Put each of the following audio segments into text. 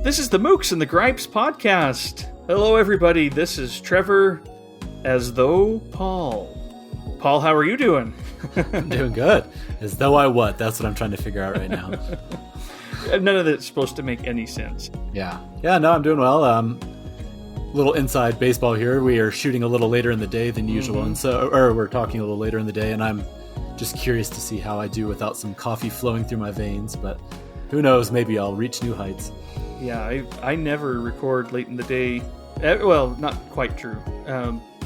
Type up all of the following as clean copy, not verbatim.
This is the Mooks and the Gripes podcast. Hello, everybody. This is Trevor, as though Paul. Paul, how are you doing? I'm doing good. As though I what? That's what I'm trying to figure out right now. None of that's supposed to make any sense. Yeah, no, I'm doing well. Little inside baseball here. We are shooting a little later in the day than usual, and we're talking a little later in the day, and I'm just curious to see how I do without some coffee flowing through my veins. But who knows? Maybe I'll reach new heights. Yeah, I never record late in the day. Well, not quite true.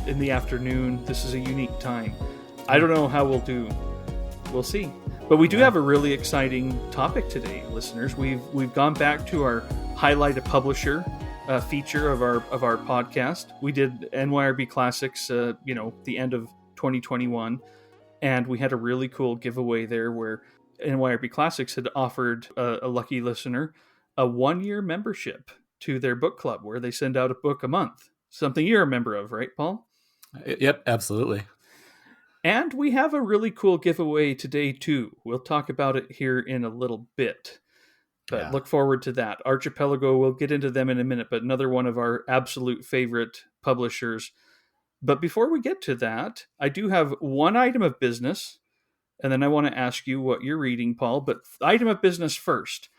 In the afternoon, this is a unique time. I don't know how we'll do. We'll see. But we do have a really exciting topic today, listeners. We've gone back to our Highlight a Publisher feature of our podcast. We did NYRB Classics, the end of 2021, and we had a really cool giveaway there where NYRB Classics had offered a lucky listener a 1-year membership to their book club where they send out a book a month. Something you're a member of, right, Paul? Yep, absolutely. And we have a really cool giveaway today, too. We'll talk about it here in a little bit. But Look forward to that. Archipelago, we'll get into them in a minute, but another one of our absolute favorite publishers. But before we get to that, I do have one item of business, and then I want to ask you what you're reading, Paul. But item of business first.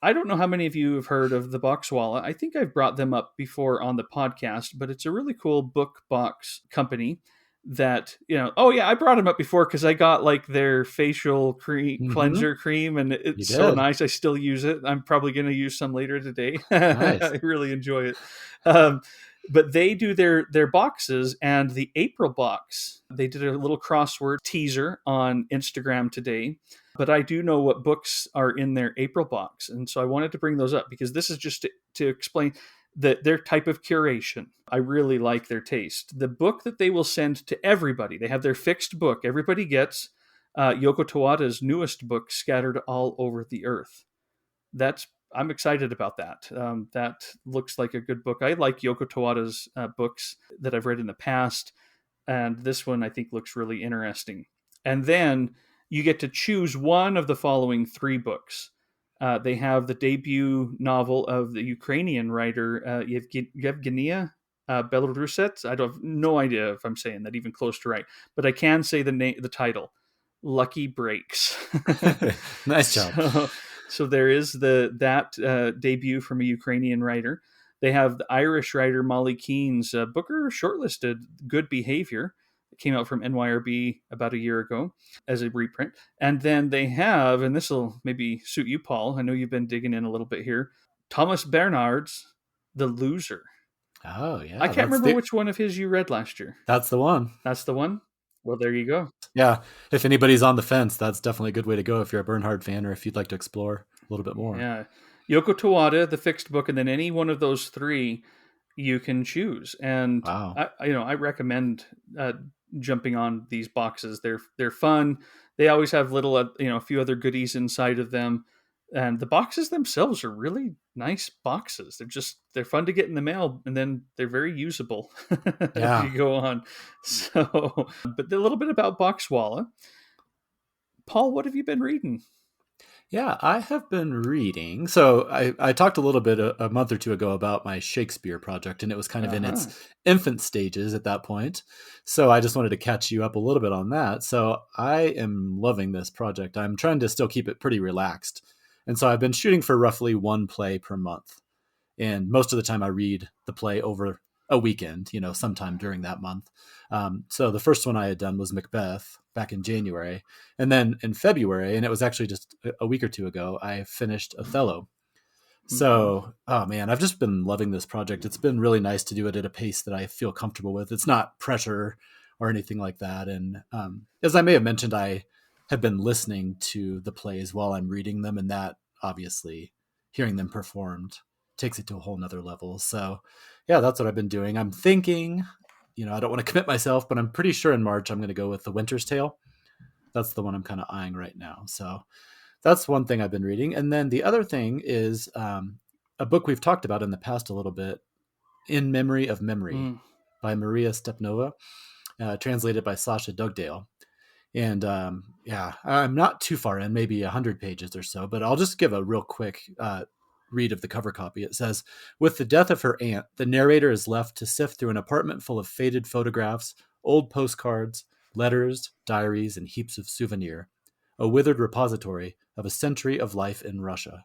I don't know how many of you have heard of the Boxwalla. I think I've brought them up before on the podcast, but it's a really cool book box company that, I brought them up before because I got like their facial cream, cleanser cream, and it's so nice. I still use it. I'm probably going to use some later today. Nice. I really enjoy it. But they do their boxes, and the April box, they did a little crossword teaser on Instagram today. But I do know what books are in their April box. And so I wanted to bring those up because this is just to explain their type of curation. I really like their taste. The book that they will send to everybody, they have their fixed book. Everybody gets Yoko Tawada's newest book, Scattered All Over the Earth. I'm excited about that. That looks like a good book. I like Yoko Tawada's books that I've read in the past. And this one I think looks really interesting. And then you get to choose one of the following 3 books. They have the debut novel of the Ukrainian writer Yevgenia Belorusets. I have no idea if I'm saying that even close to right, but I can say the title, Lucky Breaks. Nice job. So there is that debut from a Ukrainian writer. They have the Irish writer Molly Keene's Booker shortlisted Good Behavior. Came out from NYRB about a year ago as a reprint. And then they have, and this will maybe suit you, Paul, I know you've been digging in a little bit here, Thomas Bernhard's The Loser. Oh, yeah. I can't remember which one of his you read last year. That's the one. That's the one? Well, there you go. Yeah. If anybody's on the fence, that's definitely a good way to go if you're a Bernhard fan or if you'd like to explore a little bit more. Yeah. Yoko Tawada, the fixed book, and then any one of those 3 you can choose. And wow. I recommend jumping on these boxes. They're fun. They always have little a few other goodies inside of them, and the boxes themselves are really nice boxes. They're fun to get in the mail, and then they're very usable as you go on. So, but a little bit about Boxwalla. Paul, what have you been reading? Yeah, I have been reading. So I talked a little bit a month or 2 ago about my Shakespeare project, and it was kind of in its infant stages at that point. So I just wanted to catch you up a little bit on that. So I am loving this project. I'm trying to still keep it pretty relaxed. And so I've been shooting for roughly 1 play per month. And most of the time I read the play over a weekend, sometime during that month. So the first one I had done was Macbeth back in January. And then in February, and it was actually just a week or 2 ago, I finished Othello. So, oh man, I've just been loving this project. It's been really nice to do it at a pace that I feel comfortable with. It's not pressure or anything like that. And as I may have mentioned, I have been listening to the plays while I'm reading them, and that obviously hearing them performed takes it to a whole nother level. So yeah, that's what I've been doing. I'm thinking, I don't want to commit myself, but I'm pretty sure in March I'm going to go with The Winter's Tale. That's the one I'm kind of eyeing right now. So that's one thing I've been reading. And then the other thing is a book we've talked about in the past a little bit, In Memory of Memory by Maria Stepnova, translated by Sasha Dugdale. And I'm not too far in, maybe 100 pages or so, but I'll just give a real quick read of the cover copy. It says, "With the death of her aunt, the narrator is left to sift through an apartment full of faded photographs, old postcards, letters, diaries, and heaps of souvenir, a withered repository of a century of life in Russia.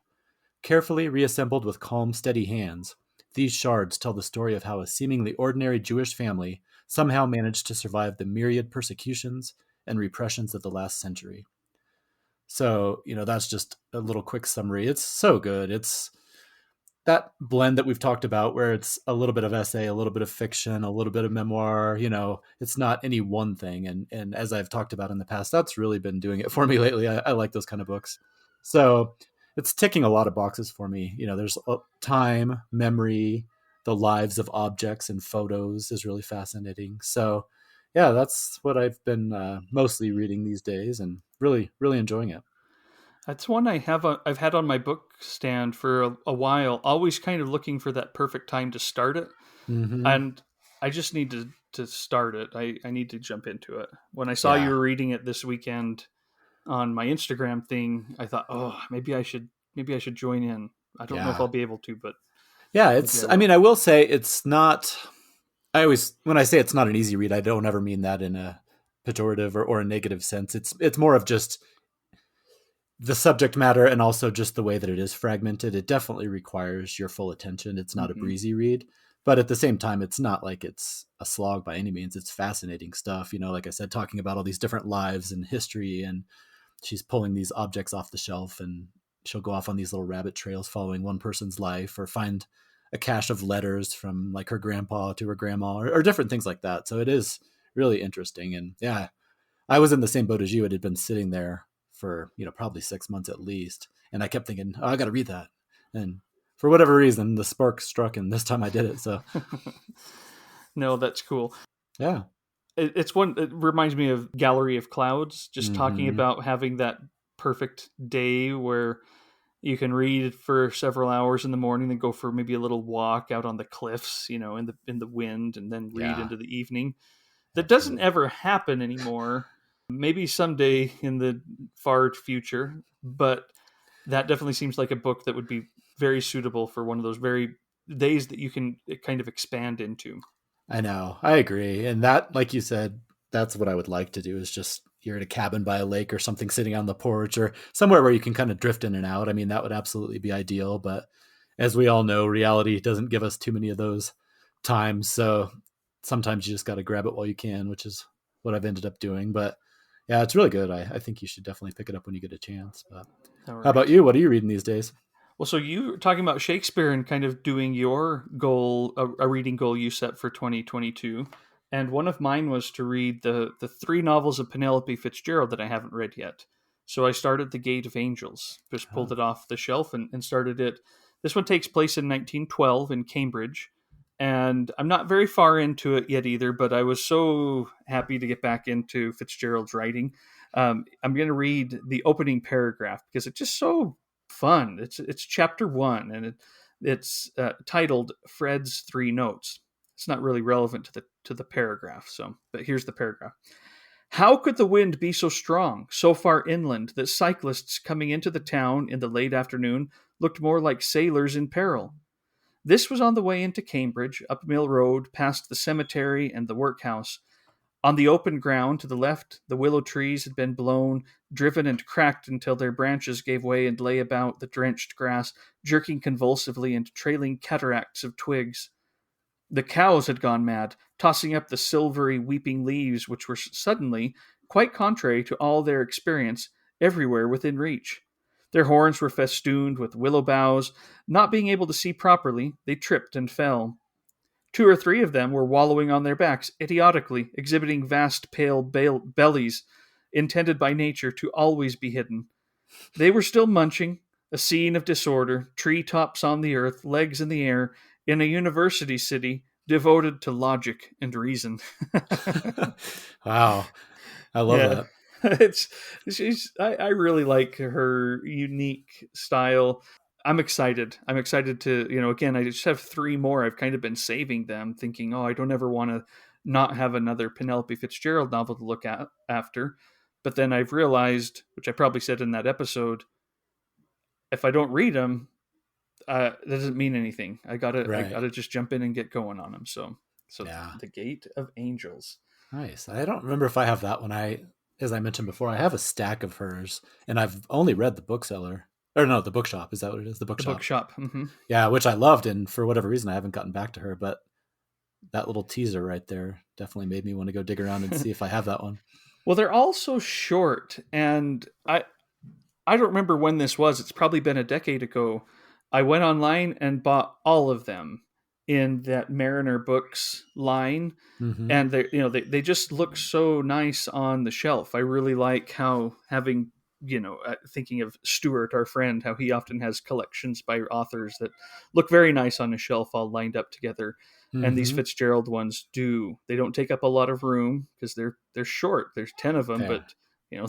Carefully reassembled with calm, steady hands, these shards tell the story of how a seemingly ordinary Jewish family somehow managed to survive the myriad persecutions and repressions of the last century." So, that's just a little quick summary. It's so good. It's that blend that we've talked about where it's a little bit of essay, a little bit of fiction, a little bit of memoir. It's not any one thing. And as I've talked about in the past, that's really been doing it for me lately. I like those kind of books. So it's ticking a lot of boxes for me. There's time, memory, the lives of objects and photos is really fascinating. So yeah, that's what I've been mostly reading these days, and really, really enjoying it. That's one I've had on my book stand for a while, always kind of looking for that perfect time to start it. Mm-hmm. And I just need to start it. I need to jump into it. When I saw you Yeah, were reading it this weekend on my Instagram thing, I thought, oh, maybe I should join in. I don't know if yeah, I'll be able to, but yeah. maybe I I will. mean, I will say it's not. When I say it's not an easy read, I don't ever mean that in a pejorative or a negative sense. It's more of just the subject matter and also just the way that it is fragmented. It definitely requires your full attention. It's not a Hmm. breezy read, but at the same time, it's not like it's a slog by any means. It's fascinating stuff. Like I said, talking about all these different lives and history, and she's pulling these objects off the shelf, and she'll go off on these little rabbit trails following one person's life, or find a cache of letters from like her grandpa to her grandma, or different things like that. So it is really interesting. And yeah, I was in the same boat as you. It had been sitting there for, probably 6 months at least. And I kept thinking, oh, I got to read that. And for whatever reason, the spark struck, and this time I did it. So No, that's cool. yeah. It's one. It reminds me of Gallery of Clouds. Just talking Mm-hmm. about having that perfect day where you can read for several hours in the morning, then go for maybe a little walk out on the cliffs, in the wind, and then read Yeah, into the evening. That doesn't absolutely. ever happen anymore. Maybe someday in the far future, but that definitely seems like a book that would be very suitable for one of those very days that you can kind of expand into. I know. I agree. And that, like you said, that's what I would like to do, is just you're at a cabin by a lake or something, sitting on the porch or somewhere where you can kind of drift in and out. I mean, that would absolutely be ideal. But as we all know, reality doesn't give us too many of those times. So sometimes you just got to grab it while you can, which is what I've ended up doing. But yeah, it's really good. I think you should definitely pick it up when you get a chance. But All how about right. you? What are you reading these days? Well, so you were talking about Shakespeare and kind of doing your goal, a reading goal you set for 2022. And one of mine was to read the three novels of Penelope Fitzgerald that I haven't read yet. So I started The Gate of Angels, just pulled Oh, it off the shelf and started it. This one takes place in 1912 in Cambridge. And I'm not very far into it yet either, but I was so happy to get back into Fitzgerald's writing. I'm going to read the opening paragraph because it's just so fun. It's chapter one, and it's titled "Fred's Three Notes." It's not really relevant to the paragraph, so but here's the paragraph. How could the wind be so strong, so far inland, that cyclists coming into the town in the late afternoon looked more like sailors in peril? This was on the way into Cambridge, up Mill Road, past the cemetery and the workhouse. On the open ground to the left, the willow trees had been blown, driven, and cracked until their branches gave way and lay about the drenched grass, jerking convulsively into trailing cataracts of twigs. The cows had gone mad, tossing up the silvery, weeping leaves, which were suddenly, quite contrary to all their experience, everywhere within reach. Their horns were festooned with willow boughs. Not being able to see properly, they tripped and fell. Two or three of them were wallowing on their backs, idiotically, exhibiting vast pale bellies intended by nature to always be hidden. They were still munching, a scene of disorder, tree tops on the earth, legs in the air, in a university city devoted to logic and reason. wow. I love Yeah. that. It's I really like her unique style. I'm excited. I'm excited to, again, I just have three more. I've kind of been saving them, thinking, oh, I don't ever want to not have another Penelope Fitzgerald novel to look at after. But then I've realized, which I probably said in that episode, if I don't read them, that doesn't mean anything. I Right. gotta just jump in and get going on them. So Yeah. the Gate of Angels. Nice. I don't remember if I have that one. As I mentioned before, I have a stack of hers, and I've only read the bookseller. Or no, the bookshop. Is that what it is? The The bookshop. bookshop. Mm-hmm. Yeah, which I loved, and for whatever reason, I haven't gotten back to her. But that little teaser right there definitely made me want to go dig around and see if I have that one. Well, they're all so short, and I don't remember when this was. It's probably been a decade ago. I went online and bought all of them in that Mariner Books line, Mm-hmm. and they just look so nice on the shelf. I really like how having thinking of Stuart, our friend, how he often has collections by authors that look very nice on a shelf, all lined up together. And these Mm-hmm. Fitzgerald ones do. They don't take up a lot of room because they're short. There's 10 of them, Yeah. but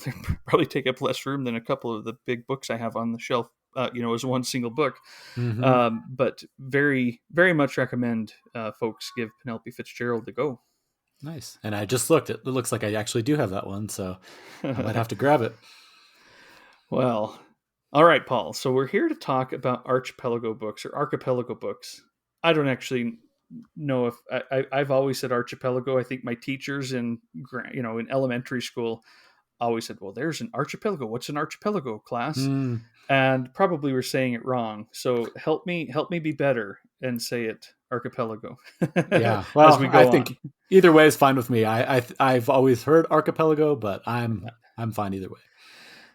they probably take up less room than a couple of the big books I have on the shelf. As one single book. Mm-hmm. But very, very much recommend folks give Penelope Fitzgerald a go. Nice. And I just looked. It looks like I actually do have that one, so I might have to grab it. Well, all right, Paul. So we're here to talk about Archipelago Books or Archipelago Books. I don't actually know if I've always said Archipelago. I think my teachers in elementary school always said, "Well, there's an archipelago. What's an archipelago, class?" Mm, And probably were saying it wrong. So help me be better and say it archipelago yeah. as Well, we I go on. think either way is fine with me. I've always heard archipelago, but I'm fine either way.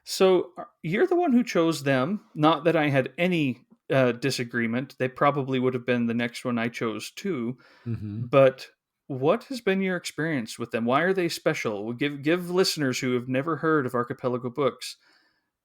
So you're the one who chose them. Not that I had any disagreement. They probably would have been the next one I chose too. Mm-hmm. But what has been your experience with them? Why are they special? We'll give listeners who have never heard of Archipelago Books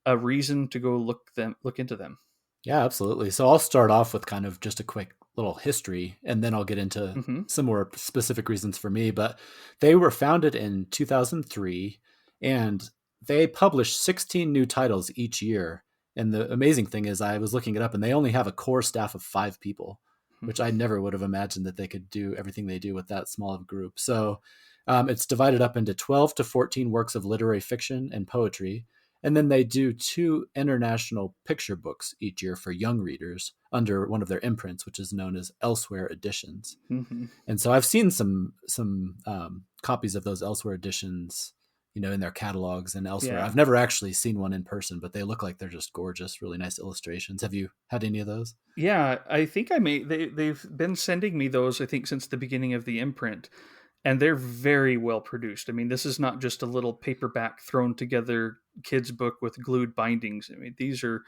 a reason to go look into them. Yeah, absolutely. So I'll start off with kind of just a quick little history, and then I'll get into Mm-hmm. some more specific reasons for me. But they were founded in 2003, and they publish 16 new titles each year. And the amazing thing is, I was looking it up, and they only have a core staff of 5 people, which I never would have imagined that they could do everything they do with that small of a group. So it's divided up into 12 to 14 works of literary fiction and poetry, and then they do 2 international picture books each year for young readers under one of their imprints, which is known as Elsewhere Editions. Mm-hmm. And so I've seen some copies of those Elsewhere Editions, in their catalogs and elsewhere. Yeah. I've never actually seen one in person, but they look like they're just gorgeous, really nice illustrations. Have you had any of those? Yeah, I think I may. They've been sending me those. I think since the beginning of the imprint, and they're very well produced. I mean, this is not just a little paperback thrown together kids book with glued bindings. I mean, these are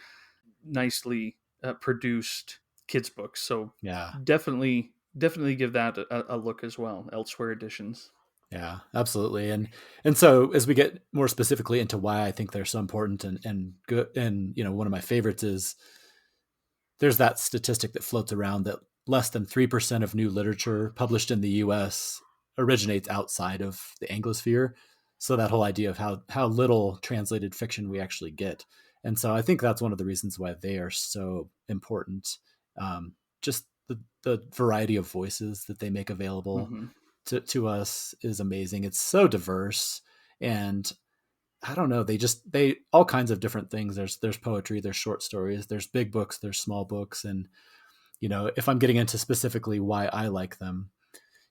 nicely produced kids books. So Yeah. definitely give that a look as well. Elsewhere editions. Yeah, absolutely. And so as we get more specifically into why I think they're so important and good, and one of my favorites is there's that statistic that floats around that less than 3% of new literature published in the US originates outside of the Anglosphere. So that whole idea of how little translated fiction we actually get. And so I think that's one of the reasons why they are so important. Just the variety of voices that they make available Mm-hmm. to us is amazing. It's so diverse, and I don't know, they all kinds of different things. There's poetry, there's short stories, there's big books, there's small books. And if I'm getting into specifically why I like them,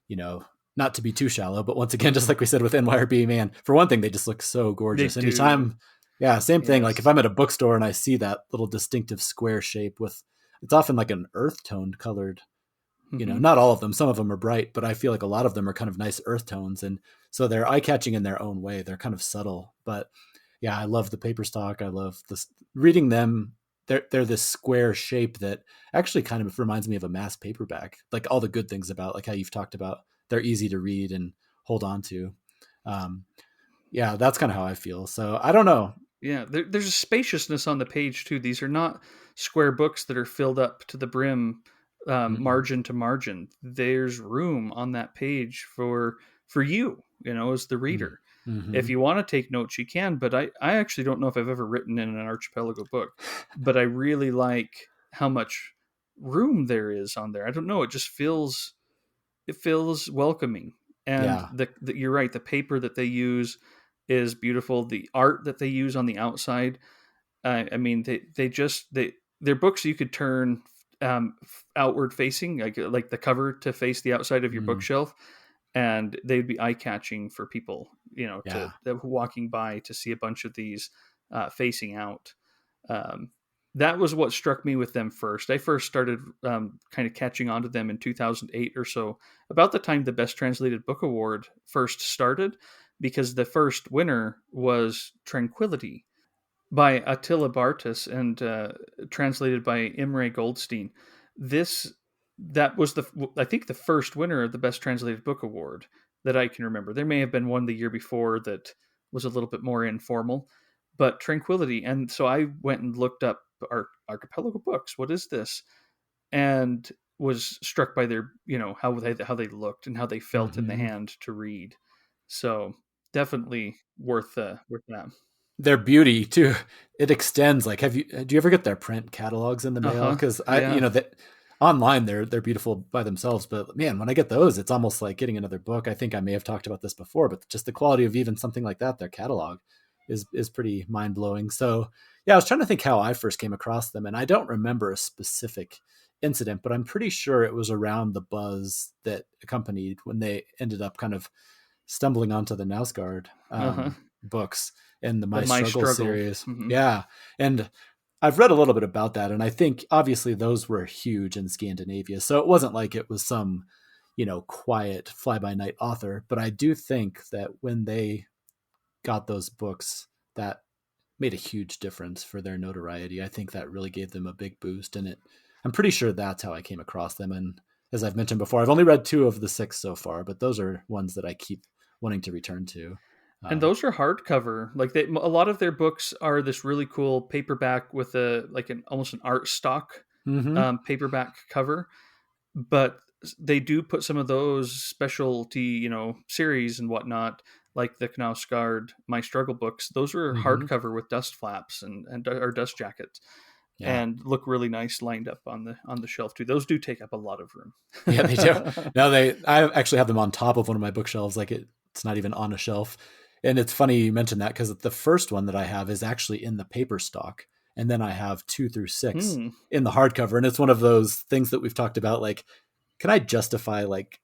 you know not to be too shallow, but once again, just like we said with NYRB, man, for one thing, they just look so They gorgeous do. anytime. Yeah, same thing, like if Yes. I'm at a bookstore and I see that little distinctive square shape with, it's often like an earth toned colored, Mm-hmm. not all of them, some of them are bright, but I feel like a lot of them are kind of nice earth tones, and so they're eye catching in their own way. They're kind of subtle, but yeah, I love the paper stock. I love this reading them. They're this square shape that actually kind of reminds me of a mass paperback, like all the good things about, like how you've talked about, they're easy to read and hold on to. um yeah, that's kind of how I feel, so I don't know. Yeah, there's a spaciousness on the page too. These are not square books that are filled up to the brim, Mm-mm. margin to margin. There's room on that page for you, as the reader. Mm-hmm. If you want to take notes, you can. But I actually don't know if I've ever written in an Archipelago book, but I really like how much room there is on there. I don't know. It feels welcoming, and Yeah. you're right. The paper that they use is beautiful. The art that they use on the outside, I mean, they're books you could turn outward facing, like the cover to face the outside of your Mm, bookshelf, and they'd be eye catching for people, yeah. walking by to see a bunch of these facing out. Um, that was what struck me with them first. I first started kind of catching on to them in 2008 or so, about the time the Best Translated Book Award first started, because the first winner was Tranquility by Attila Bartas and translated by Imre Goldstein. This that was I think the first winner of the Best Translated Book Award that I can remember. There may have been one the year before that was a little bit more informal, but Tranquility. And so I went and looked up Archipelago Books. What is this? And was struck by their, how they looked and how they felt in the Hmm. hand to read. So definitely worth that. Their beauty too, it extends. Like, do you ever get their print catalogs in the Uh mail? huh. Because Yeah. that online they're beautiful by themselves, but man, when I get those, it's almost like getting another book. I think I may have talked about this before, but just the quality of even something like that, their catalog, is pretty mind blowing. So yeah, I was trying to think how I first came across them, and I don't remember a specific incident, but I'm pretty sure it was around the buzz that accompanied when they ended up kind of stumbling onto the Nausgard Uh huh. books in the The My My Struggle Struggle. series. Hmm. Yeah. And I've read a little bit about that. And I think obviously those were huge in Scandinavia. So it wasn't like it was some, quiet fly by night author. But I do think that when they got those books, that made a huge difference for their notoriety. I think that really gave them a big boost. And I'm pretty sure that's how I came across them. And as I've mentioned before, I've only read 2 of the 6 so far, but those are ones that I keep wanting to return to. And Um, those are hardcover. Like a lot of their books are this really cool paperback with an almost an art stock mm-hmm. paperback cover, but they do put some of those specialty, series and whatnot, like the Knausgard My Struggle books. Those are Mm-hmm. hardcover with dust flaps and or dust jackets, Yeah. and look really nice lined up on the shelf too. Those do take up a lot of Yeah, they do. room. Now I actually have them on top of one of my bookshelves. Like it's not even on a shelf. And it's funny you mentioned that because the first one that I have is actually in the paper stock. And then I have 2 through 6 Hmm. in the hardcover. And it's one of those things that we've talked about. Like, can I justify like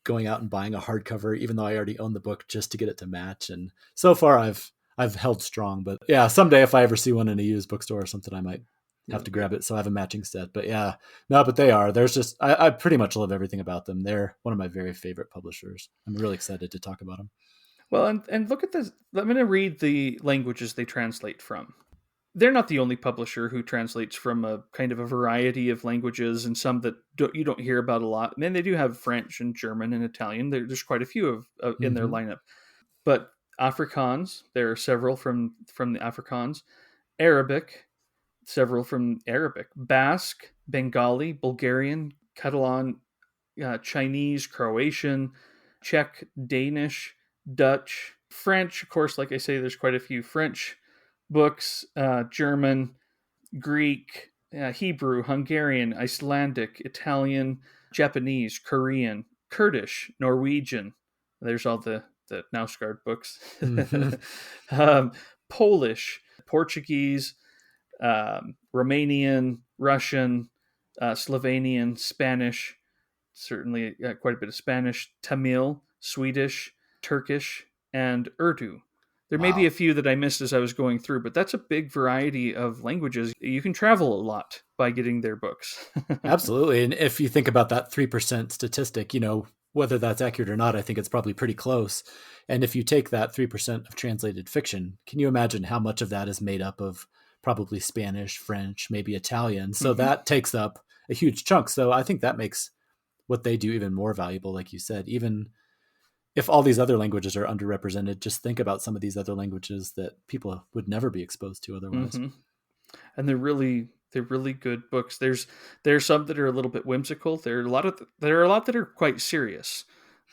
going out and buying a hardcover, even though I already own the book just to get it to match? And so far I've held strong. But yeah, someday if I ever see one in a used bookstore or something, I might have Yeah. to grab it so I have a matching set. But yeah, no, but they are. There's just I pretty much love everything about them. They're one of my very favorite publishers. I'm really excited to talk about them. Well, and look at this. I'm going to read the languages they translate from. They're not the only publisher who translates from a kind of a variety of languages, and some that you don't hear about a lot. And then they do have French and German and Italian. There's quite a few of in their Mm-hmm. lineup. But Afrikaans, there are several from the Afrikaans. Arabic, several from Arabic. Basque, Bengali, Bulgarian, Catalan, Chinese, Croatian, Czech, Danish, Dutch, French. Of course, like I say, there's quite a few French books, German, Greek, Hebrew, Hungarian, Icelandic, Italian, Japanese, Korean, Kurdish, Norwegian. There's all the Nausgard books. Mm-hmm. um, Polish, Portuguese, Romanian, Russian, Slovenian, Spanish, certainly quite a bit of Spanish, Tamil, Swedish, Turkish, and Urdu. There may be Wow. a few that I missed as I was going through, but that's a big variety of languages. You can travel a lot by getting their books. Absolutely. And if you think about that 3% statistic, whether that's accurate or not, I think it's probably pretty close. And if you take that 3% of translated fiction, can you imagine how much of that is made up of probably Spanish, French, maybe Italian? So Hmm. that takes up a huge chunk. So I think that makes what they do even more valuable. Like you said, even if all these other languages are underrepresented, just think about some of these other languages that people would never be exposed to otherwise. Hmm. And they're really good books. There's some that are a little bit whimsical. There are a lot that are quite serious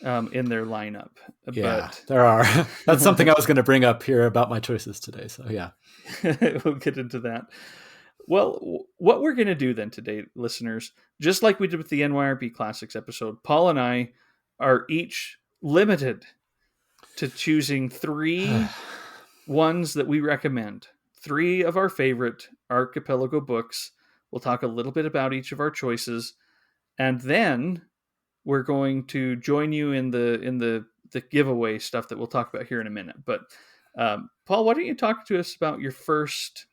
in their lineup. Yeah, But there are. That's something I was going to bring up here about my choices today. So yeah. we'll get into that. Well, what we're going to do then today, listeners, just like we did with the NYRB Classics episode, Paul and I are each limited to choosing three ones that we recommend. Three of our favorite Archipelago books. We'll talk a little bit about each of our choices, and then we're going to join you in the giveaway stuff that we'll talk about here in a minute. But Paul, why don't you talk to us about your first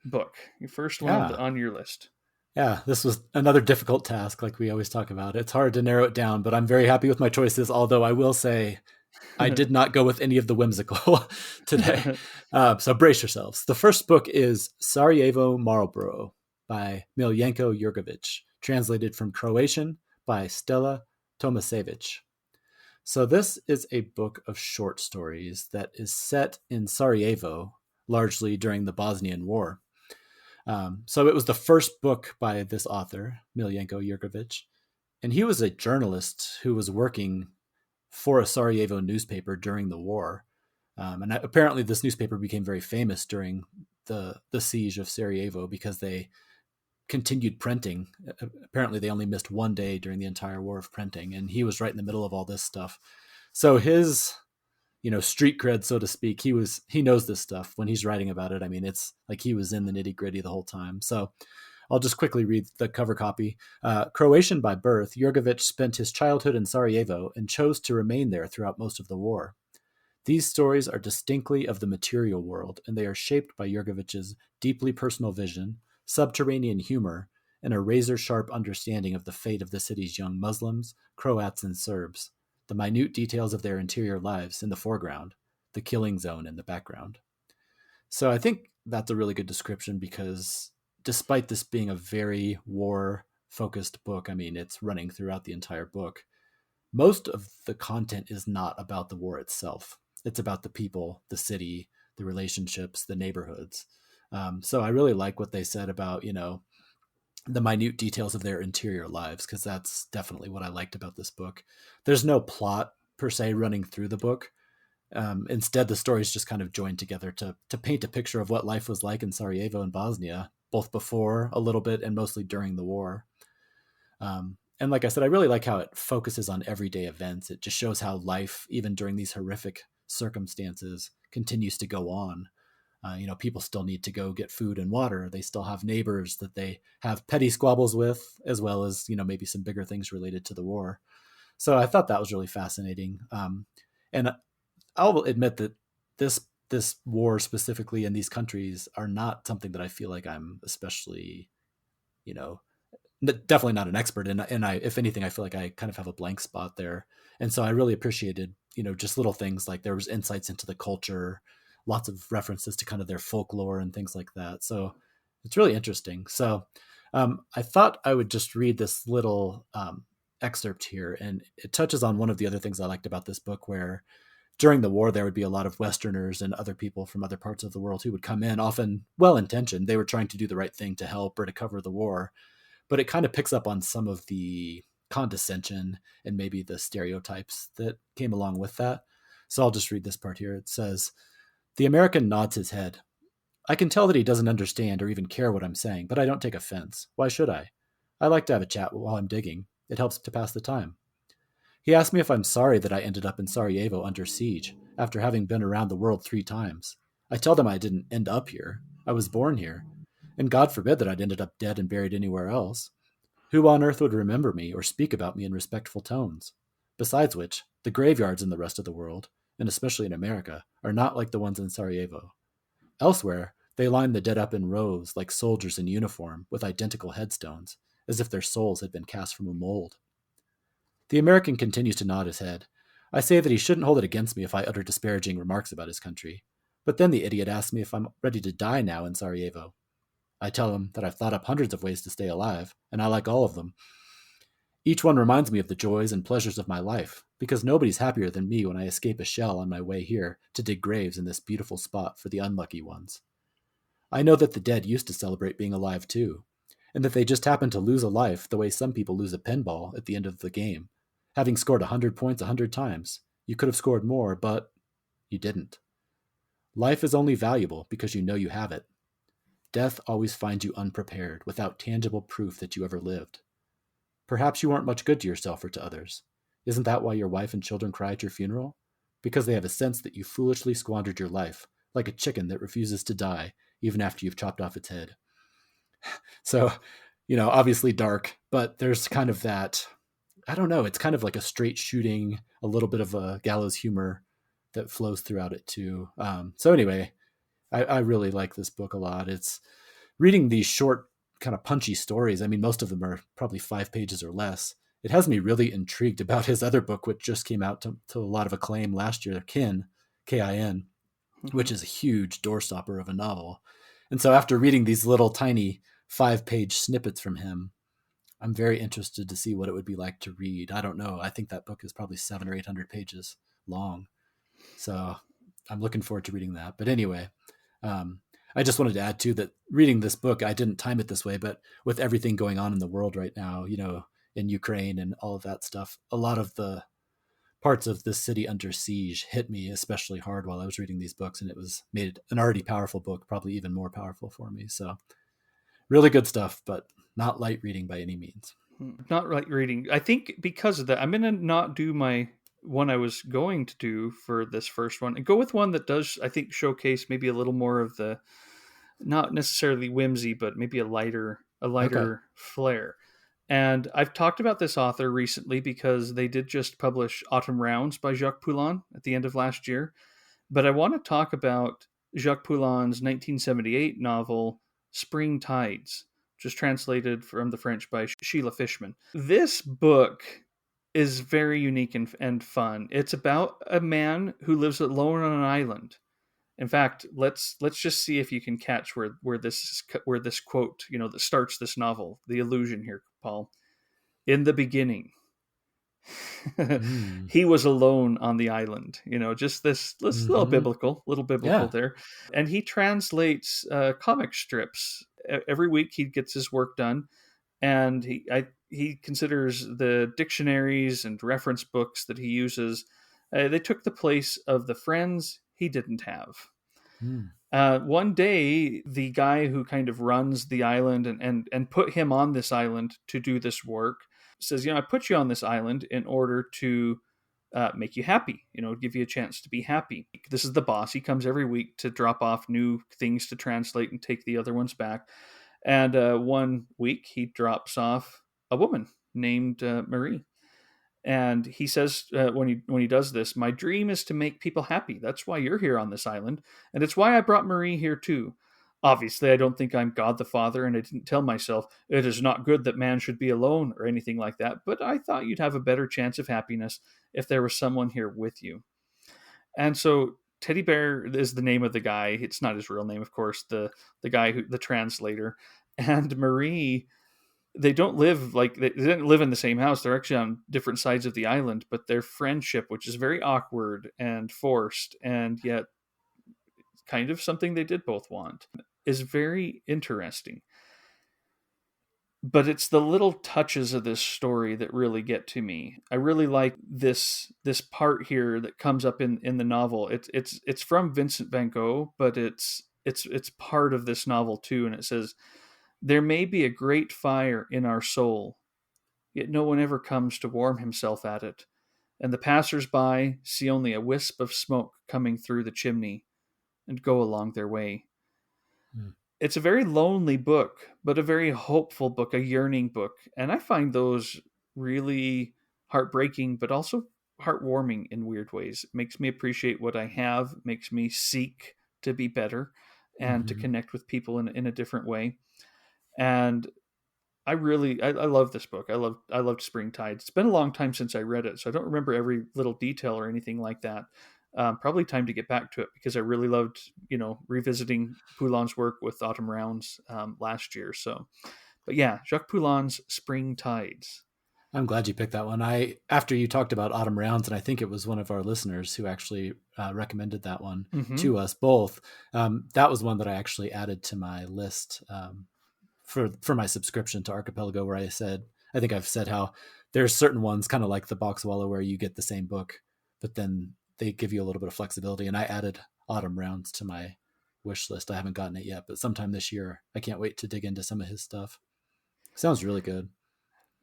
book, your first one on your list? Yeah, this was another difficult task, like we always talk about. It's hard to narrow it down, but I'm very happy with my choices, although I will say I did not go with any of the whimsical today. So brace yourselves. The first book is Sarajevo Marlborough by Miljenko Jurgovic, translated from Croatian by Stella Tomasevic. So this is a book of short stories that is set in Sarajevo, largely during the Bosnian War. So it was the first book by this author, Miljenko Jurgovic, and he was a journalist who was working for a Sarajevo newspaper during the war. And apparently this newspaper became very famous during the siege of Sarajevo because they continued printing. Apparently they only missed one day during the entire war of printing, and he was right in the middle of all this stuff. So his street cred, so to speak, he knows this stuff when he's writing about it. I mean, it's like he was in the nitty gritty the whole time. So I'll just quickly read the cover copy. Croatian by birth, Jurgovic spent his childhood in Sarajevo and chose to remain there throughout most of the war. These stories are distinctly of the material world, and they are shaped by Jurgovic's deeply personal vision, subterranean humor, and a razor-sharp understanding of the fate of the city's young Muslims, Croats, and Serbs, the minute details of their interior lives in the foreground, the killing zone in the background. So I think that's a really good description because despite this being a very war-focused book, I mean, it's running throughout the entire book, most of the content is not about the war itself. It's about the people, the city, the relationships, the neighborhoods. So I really like what they said about, the minute details of their interior lives, because that's definitely what I liked about this book. There's no plot per se running through the book. Instead, the stories just kind of joined together to paint a picture of what life was like in Sarajevo and Bosnia, both before a little bit and mostly during the war. And like I said, I really like how it focuses on everyday events. It just shows how life, even during these horrific circumstances, continues to go on. People still need to go get food and water. They still have neighbors that they have petty squabbles with, as well as, maybe some bigger things related to the war. So I thought that was really fascinating. And I'll admit that this war specifically in these countries are not something that I feel like I'm especially, definitely not an expert in. And if anything, I feel like I kind of have a blank spot there. And so I really appreciated, just little things like there was insights into the culture, lots of references to kind of their folklore and things like that. So it's really interesting. So I thought I would just read this little excerpt here, and it touches on one of the other things I liked about this book, where during the war, there would be a lot of Westerners and other people from other parts of the world who would come in, often well-intentioned. They were trying to do the right thing to help or to cover the war, but it kind of picks up on some of the condescension and maybe the stereotypes that came along with that. So I'll just read this part here. It says, "The American nods his head. I can tell that he doesn't understand or even care what I'm saying, but I don't take offense. Why should I? I like to have a chat while I'm digging. It helps to pass the time. He asked me if I'm sorry that I ended up in Sarajevo under siege, after having been around the world 3 times. I tell them I didn't end up here. I was born here. And God forbid that I'd ended up dead and buried anywhere else. Who on earth would remember me or speak about me in respectful tones? Besides which, the graveyards in the rest of the world, and especially in America, are not like the ones in Sarajevo. Elsewhere, they line the dead up in rows like soldiers in uniform with identical headstones, as if their souls had been cast from a mold." The American continues to nod his head. I say that he shouldn't hold it against me if I utter disparaging remarks about his country. But then the idiot asks me if I'm ready to die now in Sarajevo. I tell him that I've thought up hundreds of ways to stay alive, and I like all of them. Each one reminds me of the joys and pleasures of my life, because nobody's happier than me when I escape a shell on my way here to dig graves in this beautiful spot for the unlucky ones. I know that the dead used to celebrate being alive too, and that they just happened to lose a life the way some people lose a pinball at the end of the game. Having scored 100 points 100 times, you could have scored more, but you didn't. Life is only valuable because you know you have it. Death always finds you unprepared, without tangible proof that you ever lived. Perhaps you weren't much good to yourself or to others. Isn't that why your wife and children cry at your funeral? Because they have a sense that you foolishly squandered your life, like a chicken that refuses to die even after you've chopped off its head. So, obviously dark, but there's kind of that, I don't know, it's kind of like a straight shooting, a little bit of a gallows humor that flows throughout it too. So anyway, I really like this book a lot. It's reading these short, kind of punchy stories. I mean, most of them are probably 5 pages or less. It has me really intrigued about his other book, which just came out to a lot of acclaim last year, Kin, Mm-hmm. which is a huge doorstopper of a novel. And so after reading these little tiny 5 page snippets from him, I'm very interested to see what it would be like to read. I don't know. I think that book is probably 700 or 800 pages long. So I'm looking forward to reading that. But anyway, um, I just wanted to add too that reading this book, I didn't time it this way, but with everything going on in the world right now, in Ukraine and all of that stuff, a lot of the parts of this city under siege hit me especially hard while I was reading these books, and it was made an already powerful book probably even more powerful for me. So really good stuff, but not light reading by any means. Not light reading. I think because of that, I'm going to not do my one I was going to do for this first one and go with one that does, I think, showcase maybe a little more of the, not necessarily whimsy, but maybe a Okay. lighter flair. And I've talked about this author recently because they did just publish Autumn Rounds by Jacques Poulain at the end of last year. But I want to talk about Jacques Poulain's 1978 novel Spring Tides, which is translated from the French by Sheila Fishman. This book is very unique and fun. It's about a man who lives alone on an island. In fact, let's just see if you can catch where this quote, that starts this novel, the allusion here, Paul. In the beginning, Mm. he was alone on the island. Just this Hmm. little biblical Yeah. there. And he translates comic strips every week. He gets his work done, and he considers the dictionaries and reference books that he uses. They took the place of the friends he didn't have. Mm. One day, the guy who kind of runs the island and put him on this island to do this work says, I put you on this island in order to make you happy, give you a chance to be happy. This is the boss. He comes every week to drop off new things to translate and take the other ones back. And one week, he drops off a woman named Marie. And he says when he does this, my dream is to make people happy. That's why you're here on this island, and it's why I brought Marie here too. Obviously, I don't think I'm God the Father, and I didn't tell myself it is not good that man should be alone or anything like that. But I thought you'd have a better chance of happiness if there was someone here with you. And so Teddy Bear is the name of the guy. It's not his real name, of course. The guy the translator, and Marie, they don't live like they didn't live in the same house. They're actually on different sides of the island, but their friendship, which is very awkward and forced and yet kind of something they did both want, is very interesting. But it's the little touches of this story that really get to me. I really like this part here that comes up in the novel. It's from Vincent van Gogh, but it's part of this novel too, and it says, there may be a great fire in our soul, yet no one ever comes to warm himself at it, and the passers-by see only a wisp of smoke coming through the chimney and go along their way. Mm. It's a very lonely book, but a very hopeful book, a yearning book, and I find those really heartbreaking, but also heartwarming in weird ways. It makes me appreciate what I have, makes me seek to be better and to Hmm. connect with people in a different way. And I love this book. I loved Springtide. It's been a long time since I read it, so I don't remember every little detail or anything like that. Probably time to get back to it because I really loved revisiting Poulin's work with Autumn Rounds last year. So, but yeah, Jacques Poulin's Spring Tides. I'm glad you picked that one. After you talked about Autumn Rounds, and I think it was one of our listeners who actually recommended that one Mm-hmm. to us both. That was one that I actually added to my list for my subscription to Archipelago, where I think I've said how there's certain ones kind of like the Box Wallow where you get the same book, but then they give you a little bit of flexibility. And I added Autumn Rounds to my wish list. I haven't gotten it yet, but sometime this year, I can't wait to dig into some of his stuff. Sounds really good.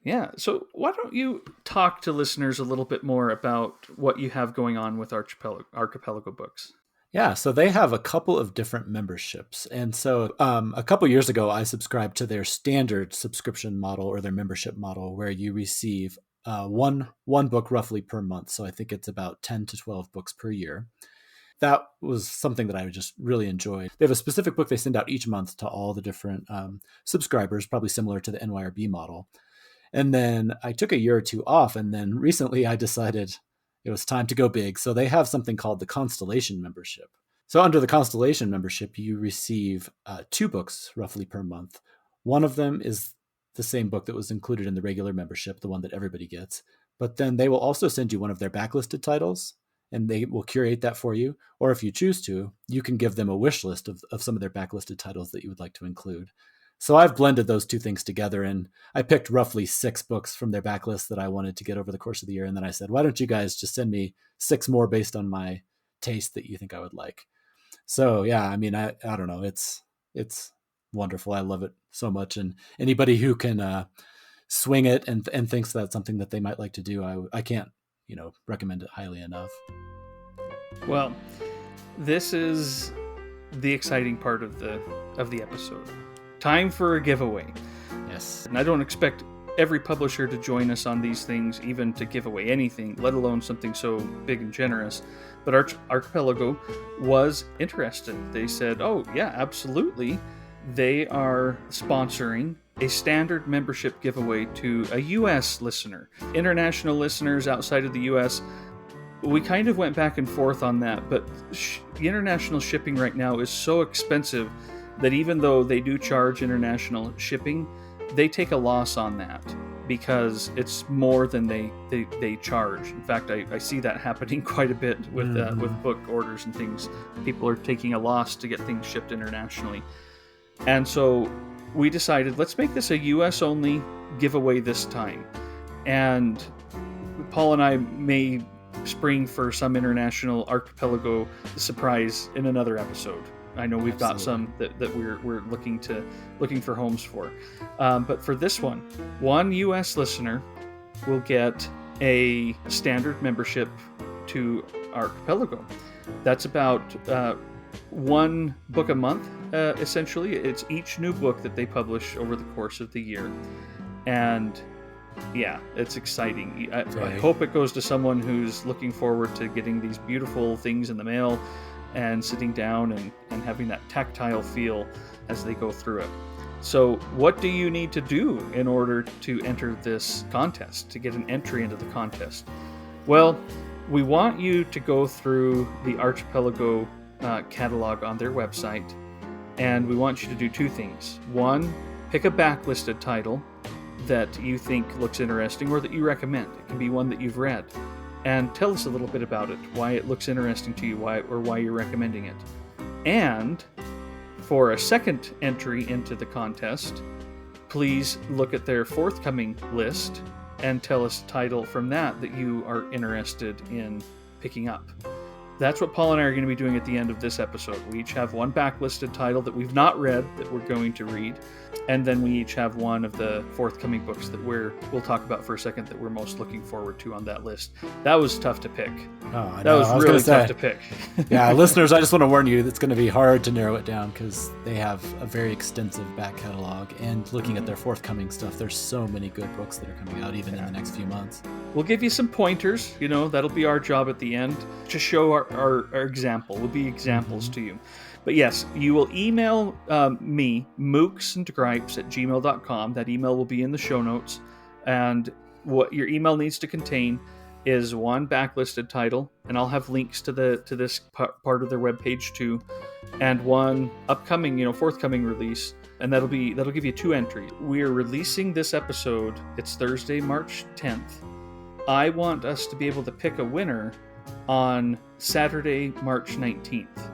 Yeah. So why don't you talk to listeners a little bit more about what you have going on with Archipelago Books? Yeah, so they have a couple of different memberships. And so a couple years ago, I subscribed to their standard subscription model or their membership model where you receive one book roughly per month. So I think it's about 10 to 12 books per year. That was something that I just really enjoyed. They have a specific book they send out each month to all the different subscribers, probably similar to the NYRB model. And then I took a year or two off. And then recently I decided it was time to go big. So they have something called the Constellation membership. So under the Constellation membership, you receive 2 books roughly per month. One of them is the same book that was included in the regular membership, the one that everybody gets. But then they will also send you one of their backlisted titles, and they will curate that for you. Or if you choose to, you can give them a wish list of some of their backlisted titles that you would like to include. So I've blended those two things together, and I picked roughly 6 books from their backlist that I wanted to get over the course of the year. And then I said, why don't you guys just send me 6 more based on my taste that you think I would like? So yeah, I mean, I don't know. It's wonderful. I love it so much. And anybody who can swing it and thinks that's something that they might like to do, I can't, recommend it highly enough. Well, this is the exciting part of the episode. Time for a giveaway. Yes. And I don't expect every publisher to join us on these things, even to give away anything, let alone something so big and generous. But Archipelago was interested. They said, oh, yeah, absolutely. They are sponsoring a standard membership giveaway to a U.S. listener. International listeners outside of the U.S., we kind of went back and forth on that, but international shipping right now is so expensive that even though they do charge international shipping, they take a loss on that because it's more than they charge. In fact, I see that happening quite a bit with book orders and things. People are taking a loss to get things shipped internationally. And so we decided, let's make this a US only giveaway this time. And Paul and I may spring for some international Archipelago surprise in another episode. I know we've got some that we're looking for homes for. But for this one US listener will get a standard membership to Archipelago. That's about 1 book a month, essentially. It's each new book that they publish over the course of the year. And yeah, it's exciting. I hope it goes to someone who's looking forward to getting these beautiful things in the mail and sitting down and having that tactile feel as they go through it. So what do you need to do in order to enter this contest, to get an entry into the contest? Well, we want you to go through the Archipelago catalog on their website, and we want you to do 2 things. 1, pick a backlisted title that you think looks interesting or that you recommend. It can be one that you've read. And tell us a little bit about it, why it looks interesting to you, why you're recommending it. And for a second entry into the contest, please look at their forthcoming list and tell us a title from that you are interested in picking up. That's what Paul and I are going to be doing at the end of this episode. We each have 1 backlisted title that we've not read that we're going to read, and then we each have 1 of the forthcoming books that we'll talk about for a second that we're most looking forward to on that list. That was tough to pick. Oh, that was really tough to pick. Yeah, listeners, I just want to warn you, it's going to be hard to narrow it down because they have a very extensive back catalog, and looking at their forthcoming stuff, there's so many good books that are coming out even in the next few months. We'll give you some pointers, that'll be our job at the end to show our example. We'll be examples to you. But yes, you will email me, mooksandgripes@gmail.com. That email will be in the show notes. And what your email needs to contain is 1 backlisted title, and I'll have links to this part of their webpage too, and 1 upcoming, forthcoming release, and that'll give you 2 entries. We are releasing this episode. It's Thursday, March 10th. I want us to be able to pick a winner on Saturday, March 19th,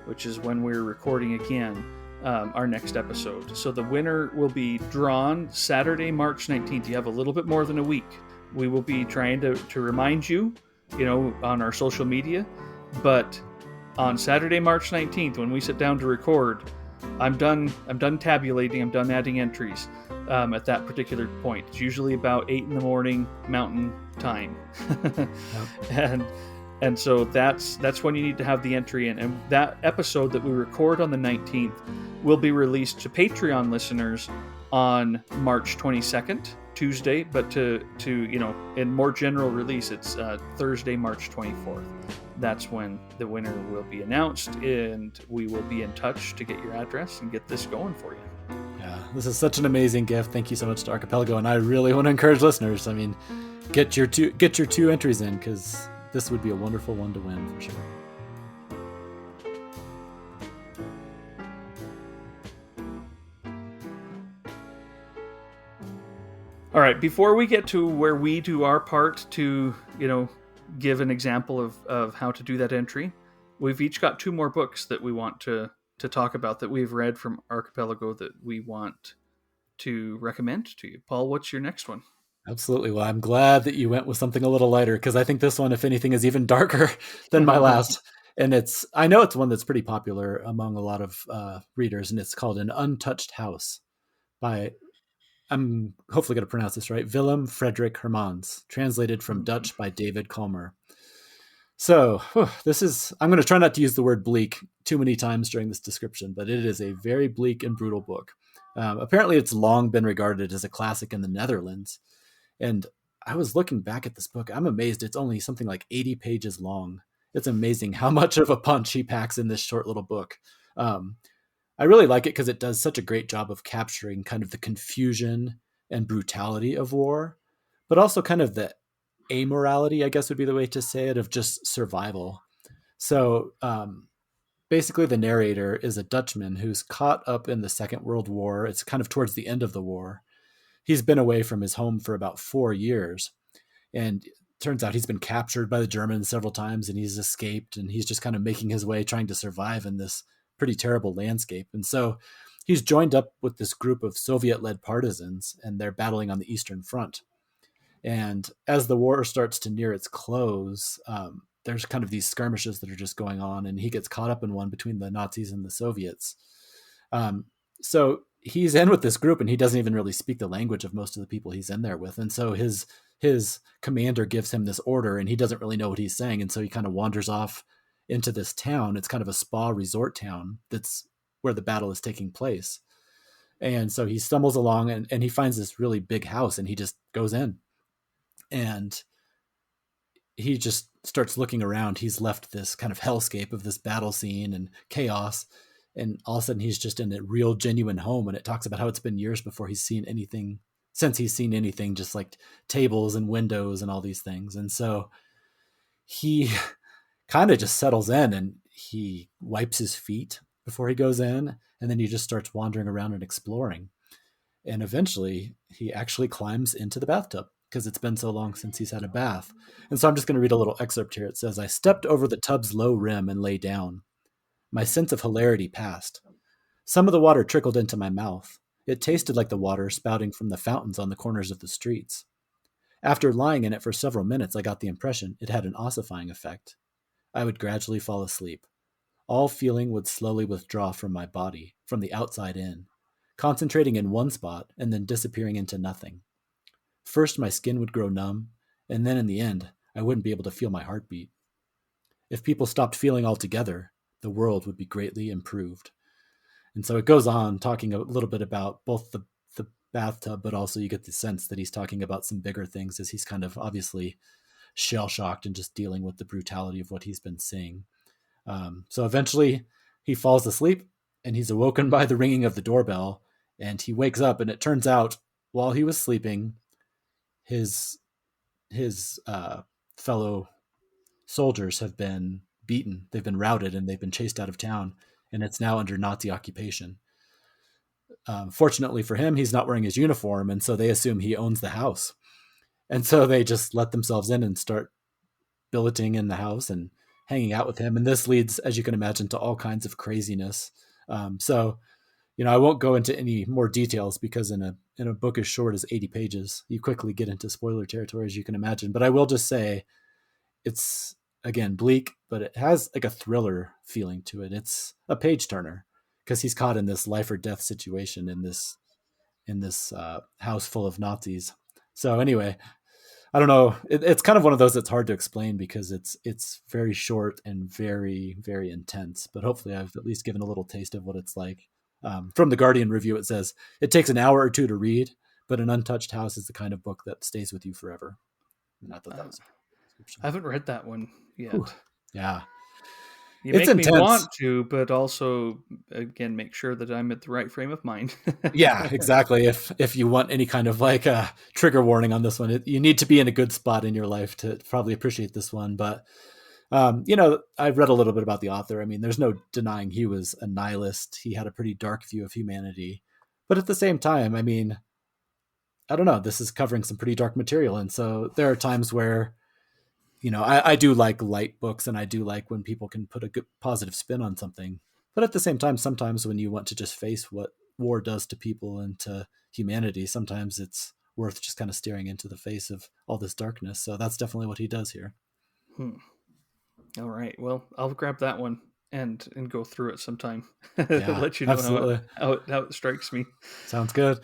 which is when we're recording again our next episode. So the winner will be drawn Saturday, March 19th. You have a little bit more than a week. We will be trying to remind you, on our social media, but on Saturday, March 19th, when we sit down to record, I'm done tabulating, I'm done adding entries at that particular point. It's usually about 8 in the morning Mountain Time. Yep. And And so that's when you need to have the entry in. And that episode that we record on the 19th will be released to Patreon listeners on March 22nd, Tuesday, but to in more general release, it's Thursday, March 24th. That's when the winner will be announced, and we will be in touch to get your address and get this going for you. Yeah, this is such an amazing gift. Thank you so much to Archipelago, and I really want to encourage listeners. I mean, get your two entries in, because this would be a wonderful one to win for sure. All right, before we get to where we do our part to, give an example of how to do that entry, we've each got 2 more books that we want to talk about that we've read from Archipelago that we want to recommend to you. Paul, what's your next one? Absolutely. Well, I'm glad that you went with something a little lighter, because I think this one, if anything, is even darker than my last. And I know it's one that's pretty popular among a lot of readers, and it's called An Untouched House by, I'm hopefully going to pronounce this right, Willem Frederik Hermans, translated from Dutch by David Calmer. So I'm going to try not to use the word bleak too many times during this description, but it is a very bleak and brutal book. Apparently, it's long been regarded as a classic in the Netherlands. And I was looking back at this book. I'm amazed it's only something like 80 pages long. It's amazing how much of a punch he packs in this short little book. I really like it because it does such a great job of capturing kind of the confusion and brutality of war, but also kind of the amorality, I guess would be the way to say it, of just survival. So basically the narrator is a Dutchman who's caught up in the Second World War. It's kind of towards the end of the war. He's been away from his home for about 4 years. And it turns out he's been captured by the Germans several times, and he's escaped, and he's just kind of making his way, trying to survive in this pretty terrible landscape. And so he's joined up with this group of Soviet-led partisans, and they're battling on the Eastern Front. And as the war starts to near its close, there's kind of these skirmishes that are just going on, and he gets caught up in one between the Nazis and the Soviets. So he's in with this group, and he doesn't even really speak the language of most of the people he's in there with. And so his commander gives him this order, and he doesn't really know what he's saying. And so he kind of wanders off into this town. It's kind of a spa resort town that's where the battle is taking place. And so he stumbles along, and he finds this really big house, and he just goes in. And he just starts looking around. He's left this kind of hellscape of this battle scene and chaos. And all of a sudden he's just in a real genuine home. And it talks about how it's been years before he's seen anything, just like tables and windows and all these things. And so he kind of just settles in, and he wipes his feet before he goes in. And then he just starts wandering around and exploring. And eventually he actually climbs into the bathtub, because it's been so long since he's had a bath. And so I'm just going to read a little excerpt here. It says, "I stepped over the tub's low rim and lay down. My sense of hilarity passed. Some of the water trickled into my mouth. It tasted like the water spouting from the fountains on the corners of the streets. After lying in it for several minutes, I got the impression it had an ossifying effect. I would gradually fall asleep. All feeling would slowly withdraw from my body, from the outside in, concentrating in one spot and then disappearing into nothing. First, my skin would grow numb, and then in the end, I wouldn't be able to feel my heartbeat. If people stopped feeling altogether, the world would be greatly improved." And so it goes on talking a little bit about both the bathtub, but also you get the sense that he's talking about some bigger things, as he's kind of obviously shell-shocked and just dealing with the brutality of what he's been seeing. So eventually he falls asleep, and he's awoken by the ringing of the doorbell, and he wakes up, and it turns out while he was sleeping, his fellow soldiers have been beaten. They've been routed, and they've been chased out of town, and it's now under Nazi occupation. Fortunately for him, he's not wearing his uniform, and so they assume he owns the house. And so they just let themselves in and start billeting in the house and hanging out with him. And this leads, as you can imagine, to all kinds of craziness. So I won't go into any more details, because in a book as short as 80 pages, you quickly get into spoiler territory, as you can imagine. But I will just say it's, again, bleak, but it has like a thriller feeling to it. It's a page turner, because he's caught in this life or death situation in this house full of Nazis. So anyway, I don't know. It's kind of one of those that's hard to explain because it's very short and very very intense. But hopefully, I've at least given a little taste of what it's like. From the Guardian review, it says it takes an hour or two to read, but an untouched house is the kind of book that stays with you forever. And I thought that was a I description. haven't read that one Whew. yet. Yeah, You it's make me intense. want to, but also again make sure that I'm at the right frame of mind. Yeah, exactly. If you want any kind of like a trigger warning on this one, you need to be in a good spot in your life to probably appreciate this one. But I've read a little bit about the author. I mean, there's no denying he was a nihilist. He had a pretty dark view of humanity, but at the same time, I mean, I don't know. This is covering some pretty dark material, and so there are times where I do like light books, and I do like when people can put a good positive spin on something. But at the same time, sometimes when you want to just face what war does to people and to humanity, sometimes it's worth just kind of staring into the face of all this darkness. So that's definitely what he does here. Hmm. All right. Well, I'll grab that one and go through it sometime. Yeah, Let you know absolutely. how it strikes me. Sounds good.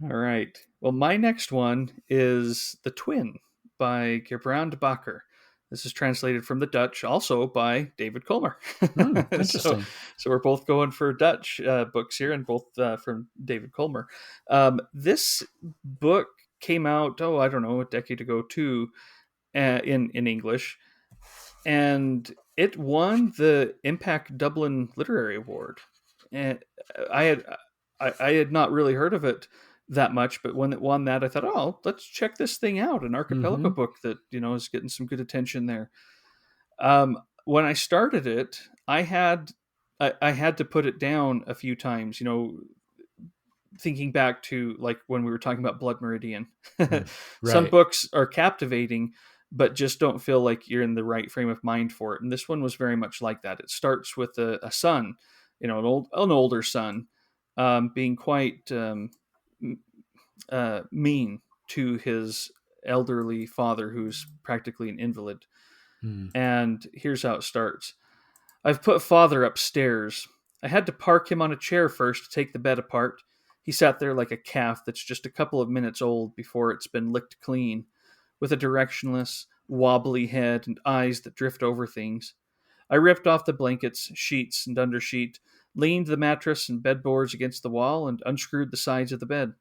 All right. Well, my next one is The Twin by Gebrand Bakker. This is translated from the Dutch, also by David Colmer. so, Interesting. so we're both going for Dutch books here, and both from David Colmer. This book came out, I don't know, a decade ago too, in English, and it won the Impact Dublin Literary Award. And I had I had not really heard of it that much, but when it won that, I thought, oh, let's check this thing out. An Archipelago Mm-hmm. book that is getting some good attention there. When I started it, I had to put it down a few times. Thinking back to like when we were talking about Blood Meridian, some Right. books are captivating, but just don't feel like you're in the right frame of mind for it. And this one was very much like that. It starts with a son, an older son, being quite mean to his elderly father, who's practically an invalid. Mm. And here's how it starts. I've put father upstairs. I had to park him on a chair first to take the bed apart. He sat there like a calf that's just a couple of minutes old before it's been licked clean, with a directionless, wobbly head and eyes that drift over things. I ripped off the blankets, sheets, and undersheet, leaned the mattress and bedboards against the wall, and unscrewed the sides of the bed.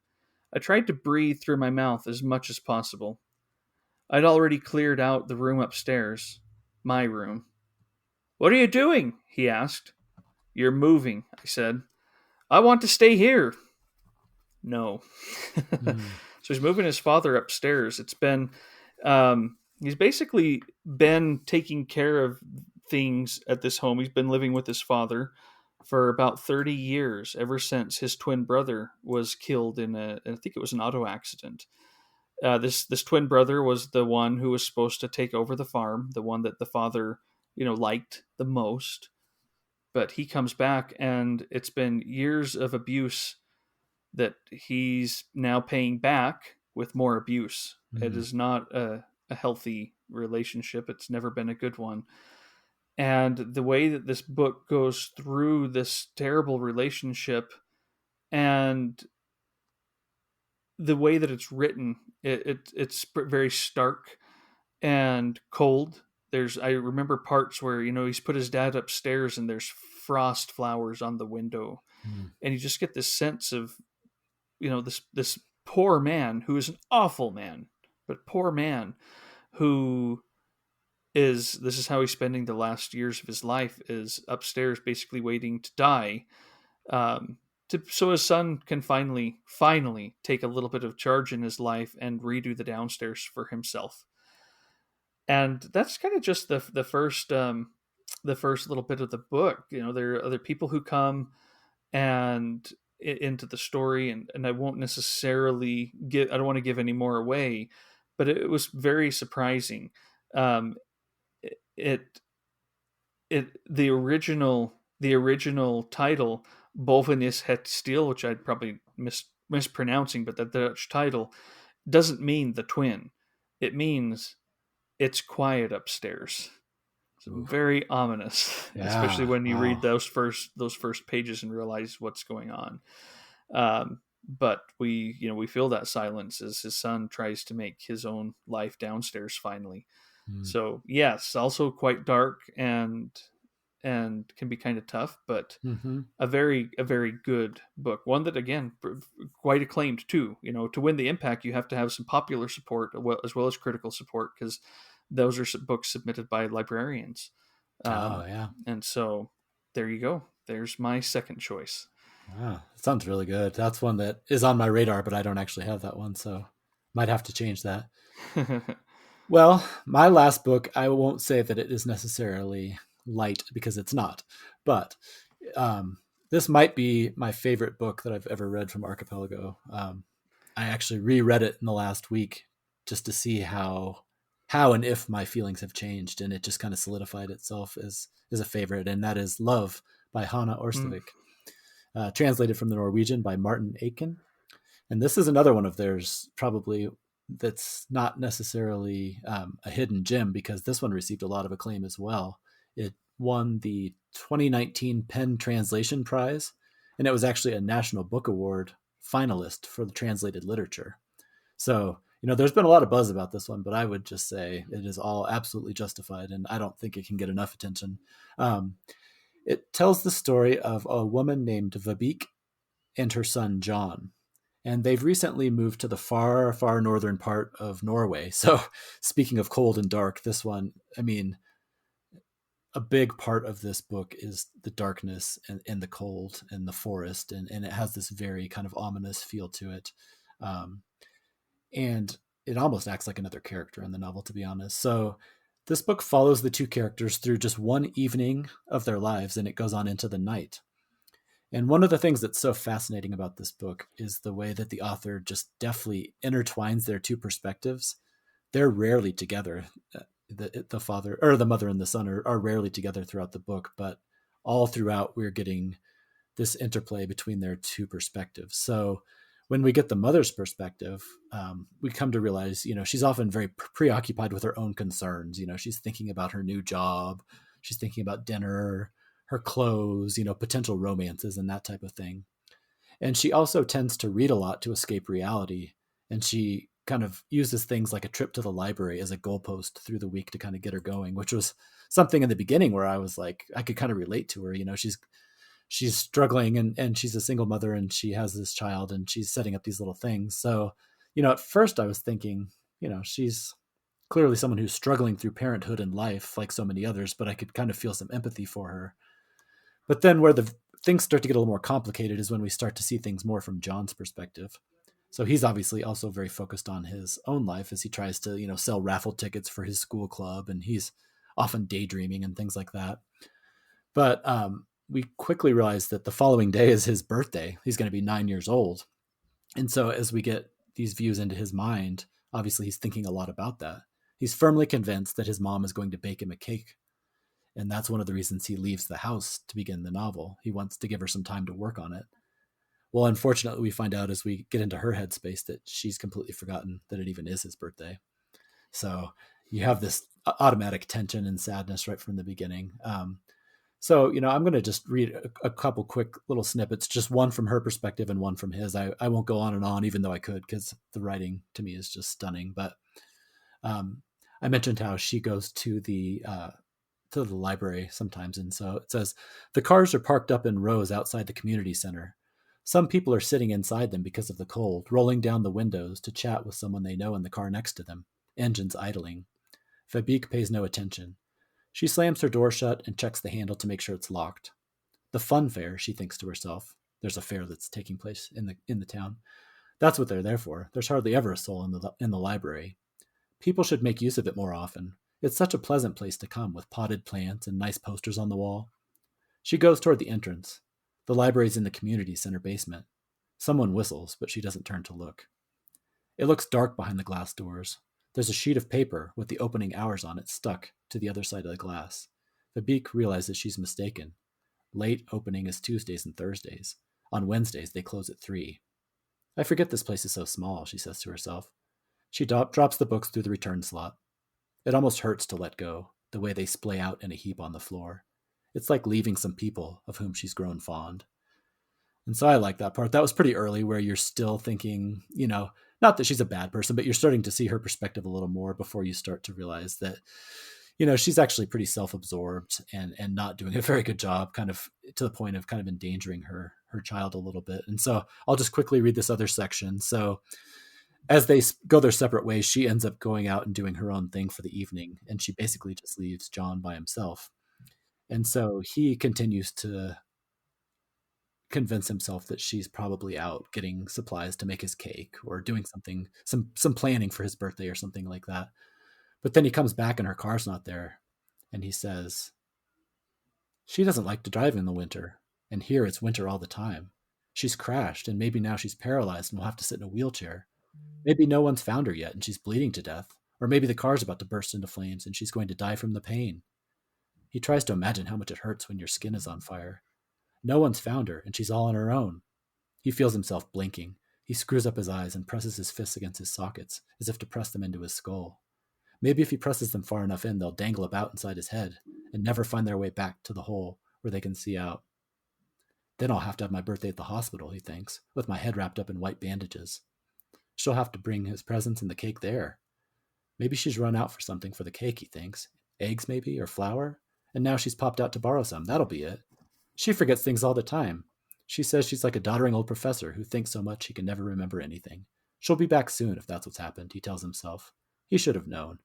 I tried to breathe through my mouth as much as possible. I'd already cleared out the room upstairs. My room. What are you doing? He asked. You're moving, I said. I want to stay here. No. Mm. So he's moving his father upstairs. He's basically been taking care of things at this home. He's been living with his father for about 30 years, ever since his twin brother was killed I think it was an auto accident. This twin brother was the one who was supposed to take over the farm, the one that the father, liked the most. But he comes back, and it's been years of abuse that he's now paying back with more abuse. It Mm. is not a healthy relationship. It's never been a good one. And the way that this book goes through this terrible relationship and the way that it's written, it's very stark and cold. I remember parts where he's put his dad upstairs and there's frost flowers on the window, Mm. and you just get this sense of this poor man who is an awful man, but poor man who this is how he's spending the last years of his life, is upstairs basically waiting to die, so his son can finally take a little bit of charge in his life and redo the downstairs for himself. And that's kind of just the first little bit of the book. There are other people who come and into the story, and I won't necessarily I don't want to give any more away, but it was very surprising. um it the original title, Bovenis het Stil, which I'd probably mispronouncing, but the Dutch title doesn't mean the twin. It means it's quiet upstairs. It's Ooh. very ominous, especially Yeah. when you read Wow. those first pages and realize what's going on. but we feel that silence as his son tries to make his own life downstairs finally. Mm. So yes, also quite dark and can be kind of tough, but Mm-hmm. a very good book. One that again quite acclaimed too. To win the impact, you have to have some popular support as well as critical support, because those are books submitted by librarians. Oh, yeah. And so there you go. There's my second choice. Wow. That sounds really good. That's one that is on my radar, but I don't actually have that one. So might have to change that. Well, my last book, I won't say that it is necessarily light because it's not, but um, this might be my favorite book that I've ever read from Archipelago. I actually reread it in the last week just to see how and if my feelings have changed, and it just kind of solidified itself as a favorite, and that is Love by Hanna Mm. Orslavik, translated from the Norwegian by Martin Aitken. And this is another one of theirs, probably that's not necessarily a hidden gem, because this one received a lot of acclaim as well. It won the 2019 Penn Translation Prize, and it was actually a National Book Award finalist for the translated literature. So, there's been a lot of buzz about this one, but I would just say it is all absolutely justified, and I don't think it can get enough attention. Um, it tells the story of a woman named Vabik and her son John, and they've recently moved to the far, far northern part of Norway. So, speaking of cold and dark, this one, I mean, a big part of this book is the darkness and the cold and the forest, and it has this very kind of ominous feel to it. Um, and it almost acts like another character in the novel, to be honest. So, this book follows the two characters through just one evening of their lives, and it goes on into the night. And one of the things that's so fascinating about this book is the way that the author just deftly intertwines their two perspectives. They're rarely together. The father or the mother and the son are rarely together throughout the book, but all throughout we're getting this interplay between their two perspectives. So when we get the mother's perspective, we come to realize, she's often very preoccupied with her own concerns. She's thinking about her new job. She's thinking about dinner, her clothes, potential romances and that type of thing. And she also tends to read a lot to escape reality. And she kind of uses things like a trip to the library as a goalpost through the week to kind of get her going, which was something in the beginning where I was like, I could kind of relate to her. She's struggling, and she's a single mother, and she has this child, and she's setting up these little things. So, at first I was thinking, she's clearly someone who's struggling through parenthood and life like so many others, but I could kind of feel some empathy for her. But then where the things start to get a little more complicated is when we start to see things more from John's perspective. So he's obviously also very focused on his own life as he tries to, sell raffle tickets for his school club, and he's often daydreaming and things like that. But we quickly realize that the following day is his birthday. He's going to be 9 years old. And so as we get these views into his mind, obviously he's thinking a lot about that. He's firmly convinced that his mom is going to bake him a cake. And that's one of the reasons he leaves the house to begin the novel. He wants to give her some time to work on it. Well, unfortunately, we find out as we get into her headspace that she's completely forgotten that it even is his birthday. So you have this automatic tension and sadness right from the beginning. So, I'm going to just read a couple quick little snippets, just one from her perspective and one from his. I won't go on and on, even though I could, because the writing to me is just stunning. But I mentioned how she goes to the library sometimes. And so it says, the cars are parked up in rows outside the community center. Some people are sitting inside them because of the cold, rolling down the windows to chat with someone they know in the car next to them, engines idling. Fabik pays no attention. She slams her door shut and checks the handle to make sure it's locked. The fun fair, she thinks to herself. There's a fair that's taking place in the town. That's what they're there for. There's hardly ever a soul in the library. People should make use of it more often. It's such a pleasant place to come, with potted plants and nice posters on the wall. She goes toward the entrance. The library's in the community center basement. Someone whistles, but she doesn't turn to look. It looks dark behind the glass doors. There's a sheet of paper with the opening hours on it stuck to the other side of the glass. Fabik realizes she's mistaken. Late opening is Tuesdays and Thursdays. On Wednesdays, they close at 3. I forget this place is so small, she says to herself. She drops the books through the return slot. It almost hurts to let go, the way they splay out in a heap on the floor. It's like leaving some people of whom she's grown fond. And so I like that part. That was pretty early where you're still thinking, not that she's a bad person, but you're starting to see her perspective a little more before you start to realize that, she's actually pretty self-absorbed and not doing a very good job, kind of to the point of kind of endangering her child a little bit. And so I'll just quickly read this other section. So as they go their separate ways, she ends up going out and doing her own thing for the evening, and she basically just leaves John by himself. And so he continues to convince himself that she's probably out getting supplies to make his cake or doing something, some planning for his birthday or something like that. But then he comes back and her car's not there, and he says, she doesn't like to drive in the winter, and here it's winter all the time. She's crashed, and maybe now she's paralyzed and will have to sit in a wheelchair. Maybe no one's found her yet and she's bleeding to death, or maybe the car's about to burst into flames and she's going to die from the pain. He tries to imagine how much it hurts when your skin is on fire. No one's found her, and she's all on her own. He feels himself blinking. He screws up his eyes and presses his fists against his sockets, as if to press them into his skull. Maybe if he presses them far enough in, they'll dangle about inside his head and never find their way back to the hole where they can see out. Then I'll have to have my birthday at the hospital, he thinks, with my head wrapped up in white bandages. She'll have to bring his presents and the cake there. Maybe she's run out for something for the cake, he thinks. Eggs, maybe, or flour? And now she's popped out to borrow some. That'll be it. She forgets things all the time. She says she's like a doddering old professor who thinks so much he can never remember anything. She'll be back soon if that's what's happened, he tells himself. He should have known.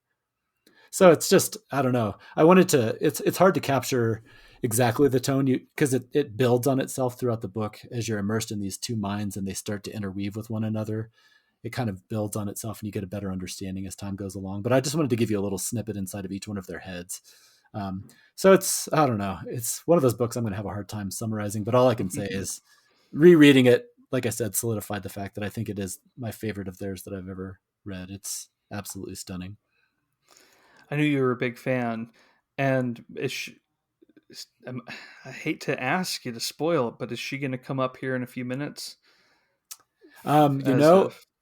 So it's just, I don't know. It's hard to capture exactly the tone because it builds on itself throughout the book as you're immersed in these two minds and they start to interweave with one another. It kind of builds on itself and you get a better understanding as time goes along. But I just wanted to give you a little snippet inside of each one of their heads. So it's, I don't know, it's one of those books I'm going to have a hard time summarizing, but all I can say is rereading it, like I said, solidified the fact that I think it is my favorite of theirs that I've ever read. It's absolutely stunning. I knew you were a big fan, and I hate to ask you to spoil it, but is she going to come up here in a few minutes?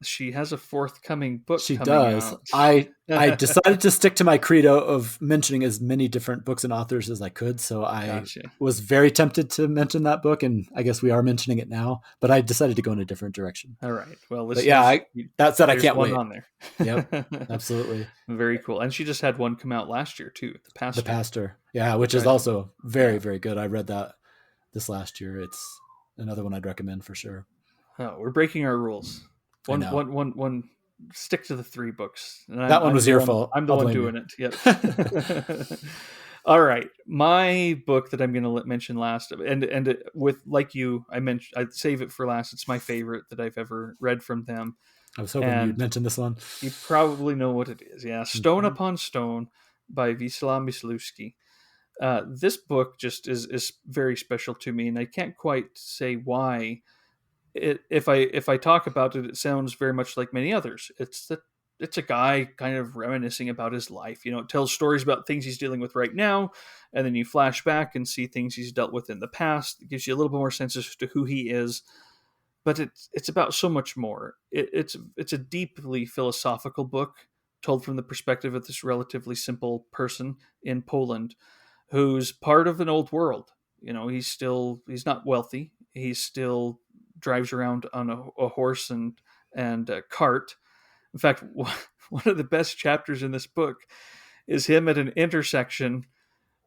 She has a forthcoming book. She coming does. Out. I decided to stick to my credo of mentioning as many different books and authors as I could. So I was very tempted to mention that book, and I guess we are mentioning it now. But I decided to go in a different direction. All right. Well, that said, I can't wait. On there. Yep, absolutely. Very cool. And she just had one come out last year too. The Pastor. Yeah, which is also very, very good. I read that this last year. It's another one I'd recommend for sure. Oh, we're breaking our rules. One. Stick to the 3 books. And that one was your fault. I'm the one doing it. Yep. All right. My book that I'm going to mention last, and with like you, I'd save it for last. It's my favorite that I've ever read from them. I was hoping you'd mention this one. You probably know what it is. Yeah, Stone Upon Stone by Wisław Myslewski. This book just is very special to me, and I can't quite say why. If I talk about it, it sounds very much like many others. It's a guy kind of reminiscing about his life. It tells stories about things he's dealing with right now, and then you flash back and see things he's dealt with in the past. It gives you a little bit more sense as to who he is. But it's about so much more. It's a deeply philosophical book told from the perspective of this relatively simple person in Poland who's part of an old world. He's not wealthy. He still drives around on a horse and a cart. In fact, one of the best chapters in this book is him at an intersection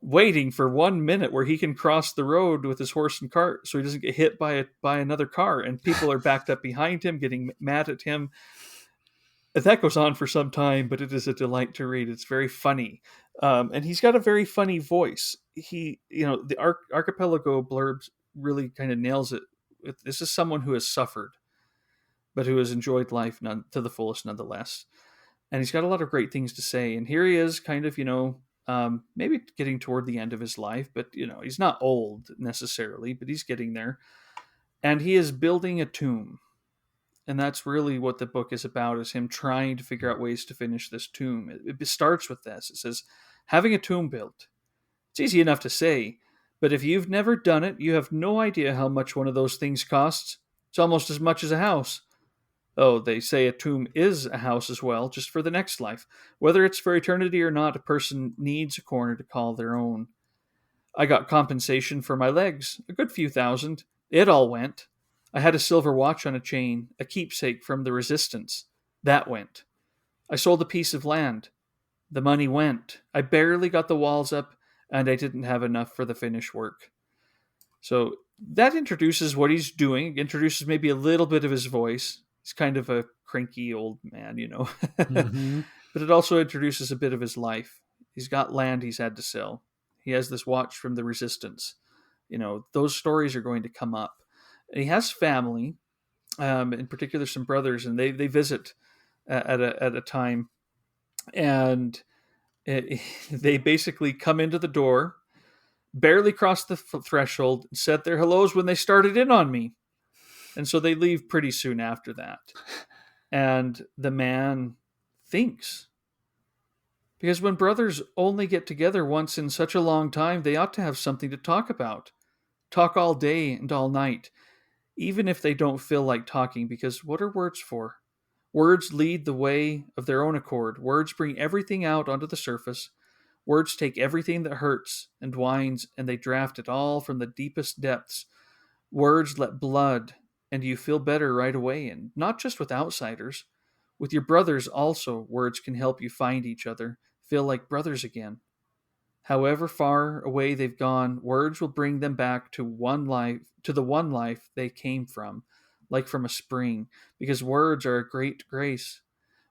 waiting for 1 minute where he can cross the road with his horse and cart so he doesn't get hit by another car, and people are backed up behind him getting mad at him. And that goes on for some time, but it is a delight to read. It's very funny. And he's got a very funny voice. The Archipelago blurbs really kind of nails it. This is someone who has suffered, but who has enjoyed life to the fullest nonetheless. And he's got a lot of great things to say. And here he is kind of, maybe getting toward the end of his life, but, he's not old necessarily, but he's getting there. And he is building a tomb. And that's really what the book is about, is him trying to figure out ways to finish this tomb. It starts with this. It says, having a tomb built. It's easy enough to say, but if you've never done it, you have no idea how much one of those things costs. It's almost as much as a house. Oh, they say a tomb is a house as well, just for the next life. Whether it's for eternity or not, a person needs a corner to call their own. I got compensation for my legs, a good few thousand. It all went. I had a silver watch on a chain, a keepsake from the resistance. That went. I sold a piece of land. The money went. I barely got the walls up, and I didn't have enough for the finished work. So that introduces what he's doing, introduces maybe a little bit of his voice. He's kind of a cranky old man, you know. Mm-hmm. But it also introduces a bit of his life. He's got land he's had to sell. He has this watch from the resistance. You know, those stories are going to come up. And he has family, in particular some brothers, and they visit at a time, and they basically come into the door, barely cross the threshold, said their hellos when they started in on me. And so they leave pretty soon after that. And the man thinks, because when brothers only get together once in such a long time, they ought to have something to talk about. Talk all day and all night, even if they don't feel like talking, because what are words for? Words lead the way of their own accord. Words bring everything out onto the surface. Words take everything that hurts and whines, and they draft it all from the deepest depths. Words let blood, and you feel better right away, and not just with outsiders. With your brothers also, words can help you find each other, feel like brothers again. However far away they've gone, words will bring them back to the one life they came from, like from a spring, because words are a great grace.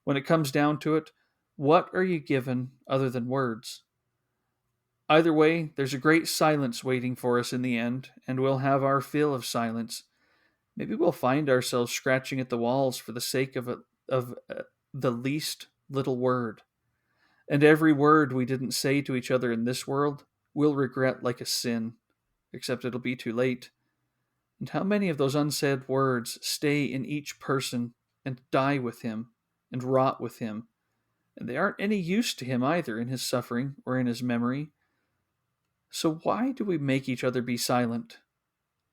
When it comes down to it, what are you given other than words? Either way, there's a great silence waiting for us in the end, and we'll have our fill of silence. Maybe we'll find ourselves scratching at the walls for the sake of the least little word. And every word we didn't say to each other in this world, we'll regret like a sin, except it'll be too late. And how many of those unsaid words stay in each person and die with him and rot with him? And they aren't any use to him either in his suffering or in his memory. So why do we make each other be silent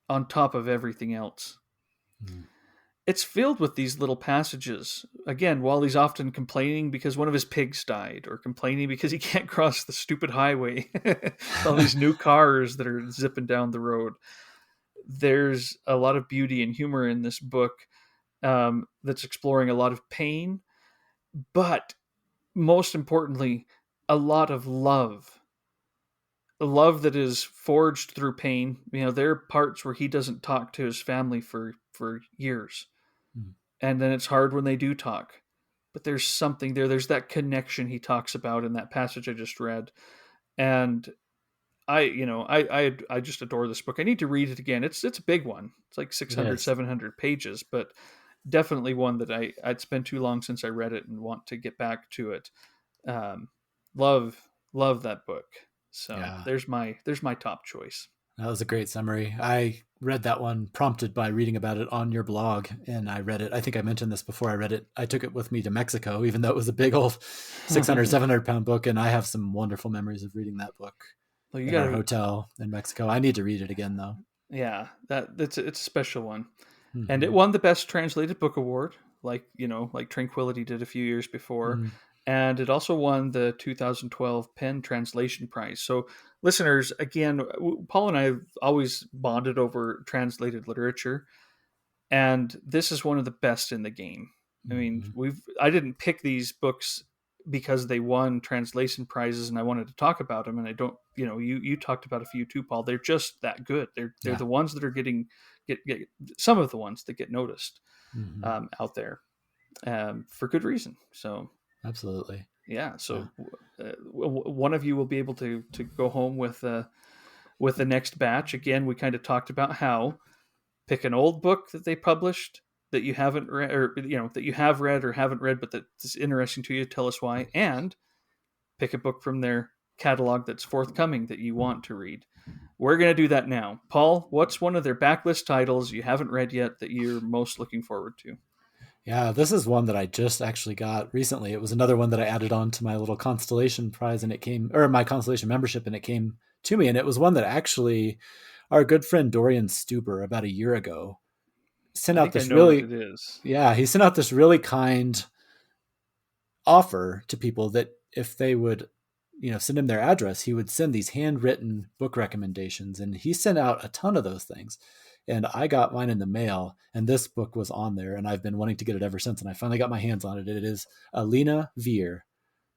on top of everything else? Mm. It's filled with these little passages. Again, while he's often complaining because one of his pigs died, or complaining because he can't cross the stupid highway, all these new cars that are zipping down the road. There's a lot of beauty and humor in this book, that's exploring a lot of pain, but most importantly, a lot of love. A love that is forged through pain. You know, there are parts where he doesn't talk to his family for years. Mm. And then it's hard when they do talk. But there's something there. There's that connection he talks about in that passage I just read. And I just adore this book. I need to read it again. It's a big one. It's like 600, 700 pages, but definitely one that I'd spent too long since I read it and want to get back to it. Love that book. So Yeah. there's my top choice. That was a great summary. I read that one prompted by reading about it on your blog, and I read it. I think I mentioned this before. I read it. I took it with me to Mexico, even though it was a big old 600, 700-pound book, and I have some wonderful memories of reading that book Well, in our hotel in Mexico. I need to read it again, though. Yeah, it's a special one. Mm-hmm. And it won the Best Translated Book Award, like Tranquility did a few years before. Mm-hmm. And it also won the 2012 Penn Translation Prize. So, listeners, again, Paul and I have always bonded over translated literature, and this is one of the best in the game. I mean, I didn't pick these books because they won translation prizes, and I wanted to talk about them. And I don't, you talked about a few too, Paul. They're just that good. They're the ones that are get some of the ones that get noticed out there for good reason. So. Absolutely. Yeah. So one of you will be able to go home with the next batch. Again, we kind of talked about how pick an old book that they published that you haven't read, or that you have read or haven't read, but that's interesting to you. Tell us why, and pick a book from their catalog that's forthcoming that you want to read. We're going to do that now. Paul, what's one of their backlist titles you haven't read yet that you're most looking forward to? Yeah, this is one that I just actually got recently. It was another one that I added on to my little Constellation prize, and my Constellation membership, and it came to me. And it was one that actually our good friend Dorian Stuber about a year ago sent out this he sent out this really kind offer to people that if they would, send him their address, he would send these handwritten book recommendations. And he sent out a ton of those things. And I got mine in the mail, and this book was on there, and I've been wanting to get it ever since. And I finally got my hands on it. It is Alina Veer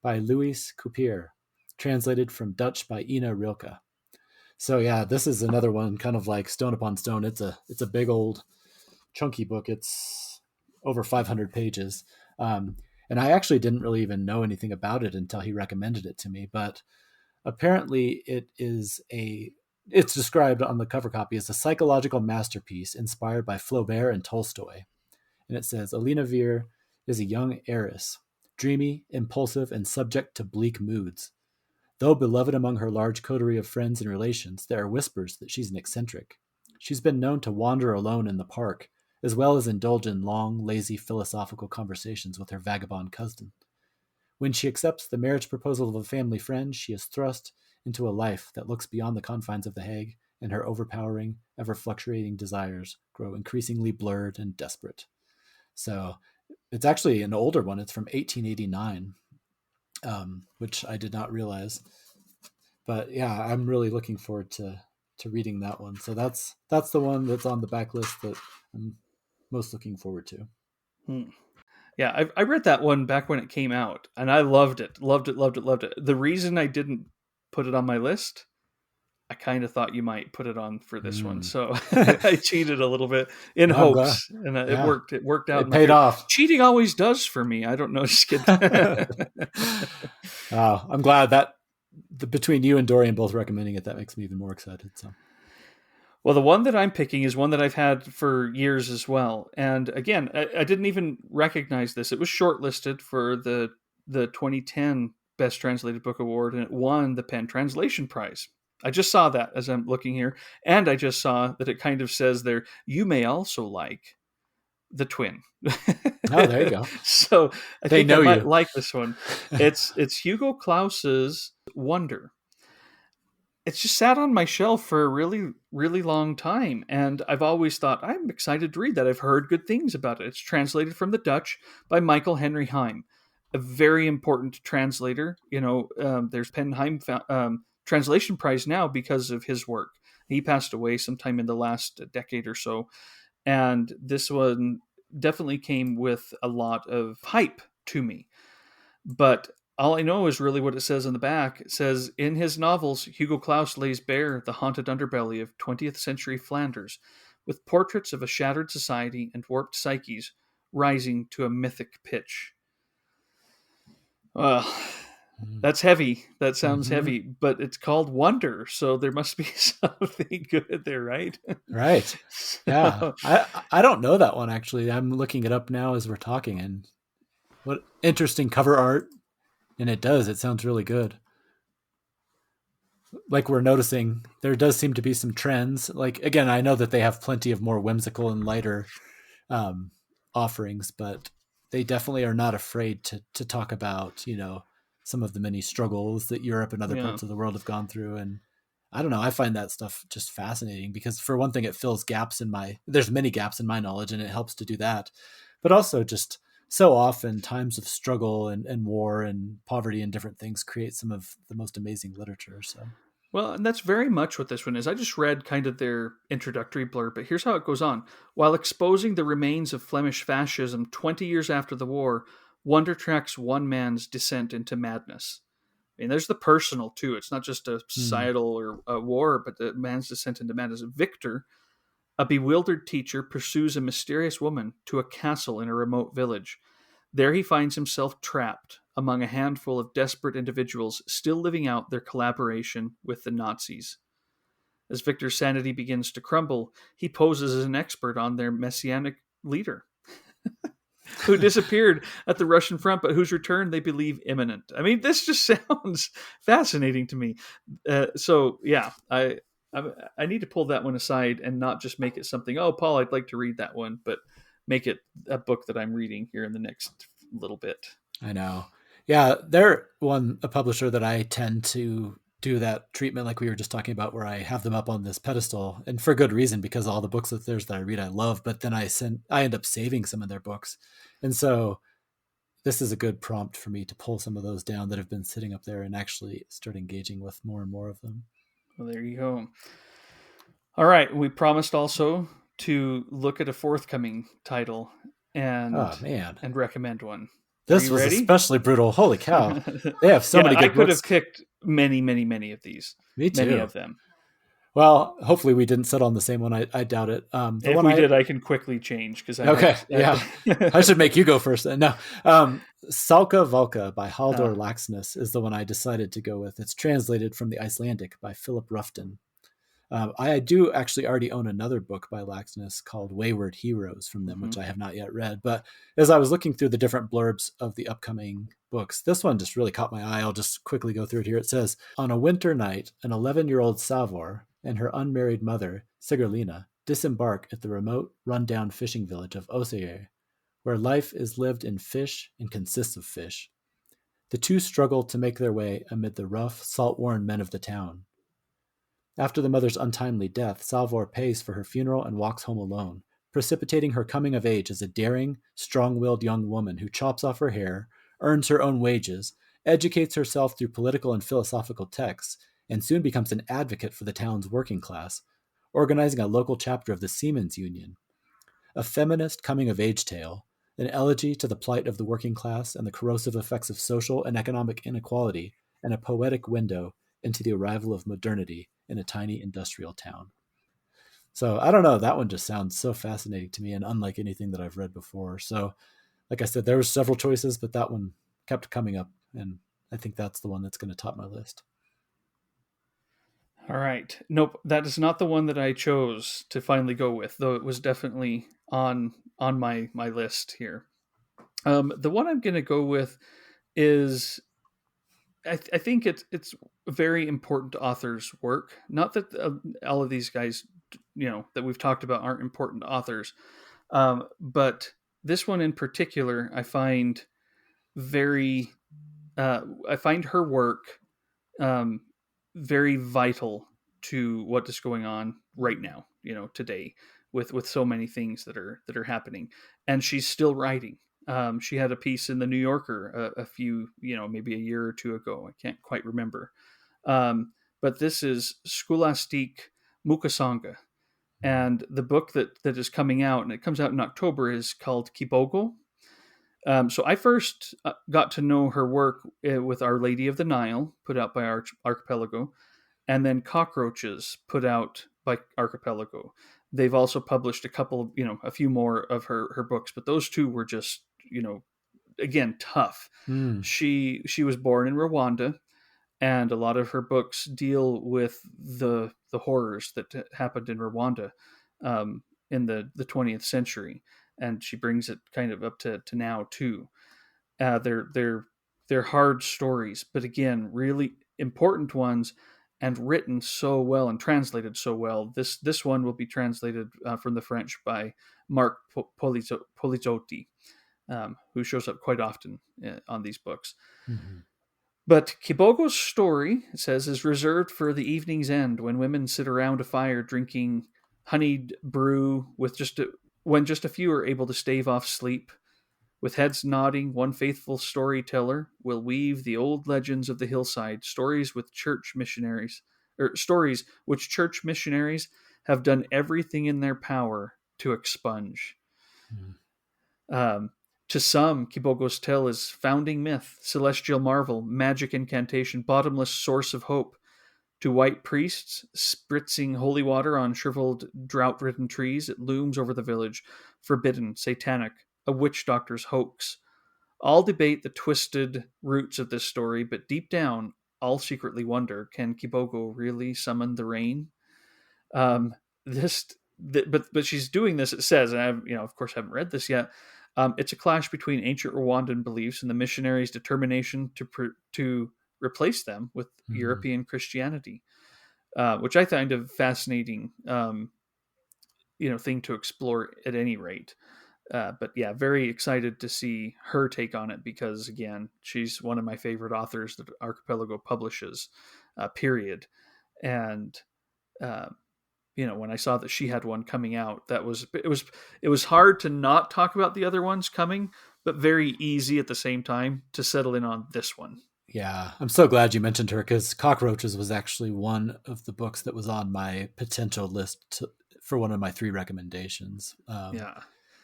by Louis Coupier, translated from Dutch by Ina Rilke. So yeah, this is another one, kind of like Stone Upon Stone. It's a big old chunky book. It's over 500 pages. And I actually didn't really even know anything about it until he recommended it to me. But apparently it's described on the cover copy as a psychological masterpiece inspired by Flaubert and Tolstoy. And it says, Alina Veer is a young heiress, dreamy, impulsive, and subject to bleak moods. Though beloved among her large coterie of friends and relations, there are whispers that she's an eccentric. She's been known to wander alone in the park, as well as indulge in long, lazy, philosophical conversations with her vagabond cousin. When she accepts the marriage proposal of a family friend, she is thrust into a life that looks beyond the confines of The Hague, and her overpowering, ever-fluctuating desires grow increasingly blurred and desperate. So it's actually an older one. It's from 1889, which I did not realize. But yeah, I'm really looking forward to reading that one. So that's the one that's on the backlist that I'm most looking forward to. Yeah, I read that one back when it came out, and I loved it. Loved it, loved it, loved it. The reason I didn't put it on my list, I kind of thought you might put it on for this one. So I cheated a little bit in hopes, and it worked. It worked out. It paid off. Cheating always does for me. I don't know. Just kidding. I'm glad that between you and Dorian both recommending it, that makes me even more excited. So. Well, the one that I'm picking is one that I've had for years as well. And again, I didn't even recognize this. It was shortlisted for the 2010 Best Translated Book Award, and it won the Penn Translation Prize. I just saw that as I'm looking here. And I just saw that it kind of says there, you may also like The Twin. Oh, there you go. So I think I might like this one. It's Hugo Claus's Wonder. It's just sat on my shelf for a really, really long time. And I've always thought, I'm excited to read that. I've heard good things about it. It's translated from the Dutch by Michael Henry Heim, a very important translator. There's Penn Heim Translation Prize now because of his work. He passed away sometime in the last decade or so. And this one definitely came with a lot of hype to me. But all I know is really what it says on the back. It says, in his novels, Hugo Claus lays bare the haunted underbelly of 20th century Flanders, with portraits of a shattered society and warped psyches rising to a mythic pitch. Well, that's heavy. That sounds heavy, but it's called Wonder, so there must be something good there, right? Right. Yeah. I don't know that one, actually. I'm looking it up now as we're talking, and what interesting cover art. And it sounds really good. Like we're noticing, there does seem to be some trends. Like, again, I know that they have plenty of more whimsical and lighter offerings, but they definitely are not afraid to talk about, some of the many struggles that Europe and other parts of the world have gone through. And I don't know, I find that stuff just fascinating because, for one thing, it fills gaps there's many gaps in my knowledge, and it helps to do that. But also just so often times of struggle and war and poverty and different things create some of the most amazing literature. So. Well, and that's very much what this one is. I just read kind of their introductory blurb, but here's how it goes on. While exposing the remains of Flemish fascism 20 years after the war, Wonder tracks one man's descent into madness. I mean, there's the personal, too. It's not just a societal or a war, but the man's descent into madness. Victor, a bewildered teacher, pursues a mysterious woman to a castle in a remote village. There he finds himself trapped among a handful of desperate individuals still living out their collaboration with the Nazis. As Victor's sanity begins to crumble, he poses as an expert on their messianic leader, who disappeared at the Russian front, but whose return they believe imminent. I mean, this just sounds fascinating to me. I need to pull that one aside and not just make it something, oh, Paul, I'd like to read that one, but make it a book that I'm reading here in the next little bit. I know. Yeah, they're a publisher that I tend to do that treatment like we were just talking about, where I have them up on this pedestal, and for good reason, because all the books of theirs that I read I love, but then I end up saving some of their books. And so this is a good prompt for me to pull some of those down that have been sitting up there and actually start engaging with more and more of them. Well, there you go. All right. We promised also to look at a forthcoming title Oh and man, recommend one. Are this you was ready? especially brutal. Holy cow! They have so Yeah, many I good could books. have picked many, many, many of these. Me Many too. of them. Well, hopefully we didn't settle on the same one. I doubt it. The If one we I did, I can quickly change because I Okay, had. yeah. I should make you go first then. No. Salka Valka by Haldor uh, Laxness is the one I decided to go with. It's translated from the Icelandic by Philip Ruffton. I do actually already own another book by Laxness called Wayward Heroes from them, which mhm. I have not yet read. But as I was looking through the different blurbs of the upcoming books, this one just really caught my eye. I'll just quickly go through it here. It says, on a winter night, an 11-year-old Savor and her unmarried mother, Sigurlina, disembark at the remote, run-down fishing village of Osair, where life is lived in fish and consists of fish. The two struggle to make their way amid the rough, salt-worn men of the town. After the mother's untimely death, Salvor pays for her funeral and walks home alone, precipitating her coming of age as a daring, strong willed young woman who chops off her hair, earns her own wages, educates herself through political and philosophical texts, and soon becomes an advocate for the town's working class, organizing a local chapter of the Seamen's Union. A feminist coming of age tale, an elegy to the plight of the working class and the corrosive effects of social and economic inequality, and a poetic window into the arrival of modernity in a tiny industrial town. So I don't know, that one just sounds so fascinating to me and unlike anything that I've read before. So like I said, there were several choices, but that one kept coming up, and I think that's the one that's going to top my list. All right. Nope, that is not the one that I chose to finally go with, though it was definitely on my list here. The one I'm going to go with is I think it's very important to authors' work. Not that all of these guys, that we've talked about aren't important authors, but this one in particular, I find very, I find her work um, very vital to what is going on right now, today with so many things that are happening, and she's still writing. She had a piece in the New Yorker a few, maybe a year or two ago. I can't quite remember, but this is Scholastic Mukasanga, and the book that is coming out, and it comes out in October, is called Kibogo. So I first got to know her work with Our Lady of the Nile, put out by Archipelago, and then Cockroaches, put out by Archipelago. They've also published a couple, a few more of her books, but those two were just, again, tough. Mm. She was born in Rwanda, and a lot of her books deal with the horrors that happened in Rwanda in the 20th century, and she brings it kind of up to now too. They're hard stories, but again, really important ones, and written so well and translated so well. This one will be translated from the French by Marc Polizzotti, who shows up quite often on these books. Mm-hmm. But Kibogo's story, it says, is reserved for the evening's end when women sit around a fire drinking honeyed brew when just a few are able to stave off sleep. With heads nodding, one faithful storyteller will weave the old legends of the hillside, stories which church missionaries have done everything in their power to expunge. Mm-hmm. Um, to some, Kibogo's tale is founding myth, celestial marvel, magic incantation, bottomless source of hope. To white priests, spritzing holy water on shriveled, drought ridden trees, it looms over the village, forbidden, satanic, a witch doctor's hoax. All debate the twisted roots of this story, but deep down, all secretly wonder, can Kibogo really summon the rain? Um, but she's doing this. It says, and I, of course, haven't read this yet. It's a clash between ancient Rwandan beliefs and the missionaries' determination to replace them with Mm-hmm. European Christianity, which I find a fascinating, thing to explore at any rate. But yeah, very excited to see her take on it because, again, she's one of my favorite authors that Archipelago publishes. Period. And uh, when I saw that she had one coming out, it was hard to not talk about the other ones coming, but very easy at the same time to settle in on this one. Yeah, I'm so glad you mentioned her because Cockroaches was actually one of the books that was on my potential list for one of my 3 recommendations. Yeah.